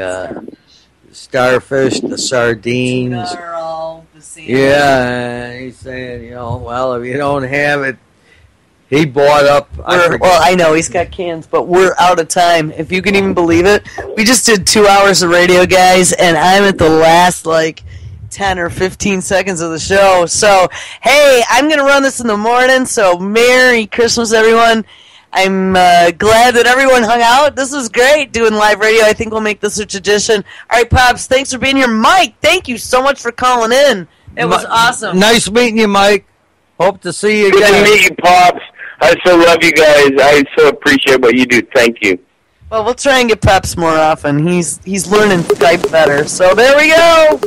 starfish, the sardines. Tuna are all the same. Yeah, and he's saying, well, if you don't have it, he bought up. I know he's got cans, but we're out of time. If you can even believe it, we just did 2 hours of radio, guys, and I'm at the last 10 or 15 seconds of the show. So, hey, I'm going to run this in the morning, so Merry Christmas, everyone. I'm glad that everyone hung out. This was great doing live radio. I think we'll make this a tradition. All right, Pops, thanks for being here. Mike, thank you so much for calling in. It was awesome. Nice meeting you, Mike. Hope to see you again. Good to meet you, Pops. I so love you guys. I so appreciate what you do. Thank you. Well, we'll try and get Pops more often. He's learning Skype better. So there we go.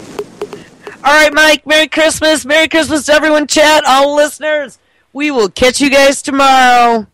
All right, Mike, Merry Christmas. Merry Christmas to everyone, chat, all listeners. We will catch you guys tomorrow.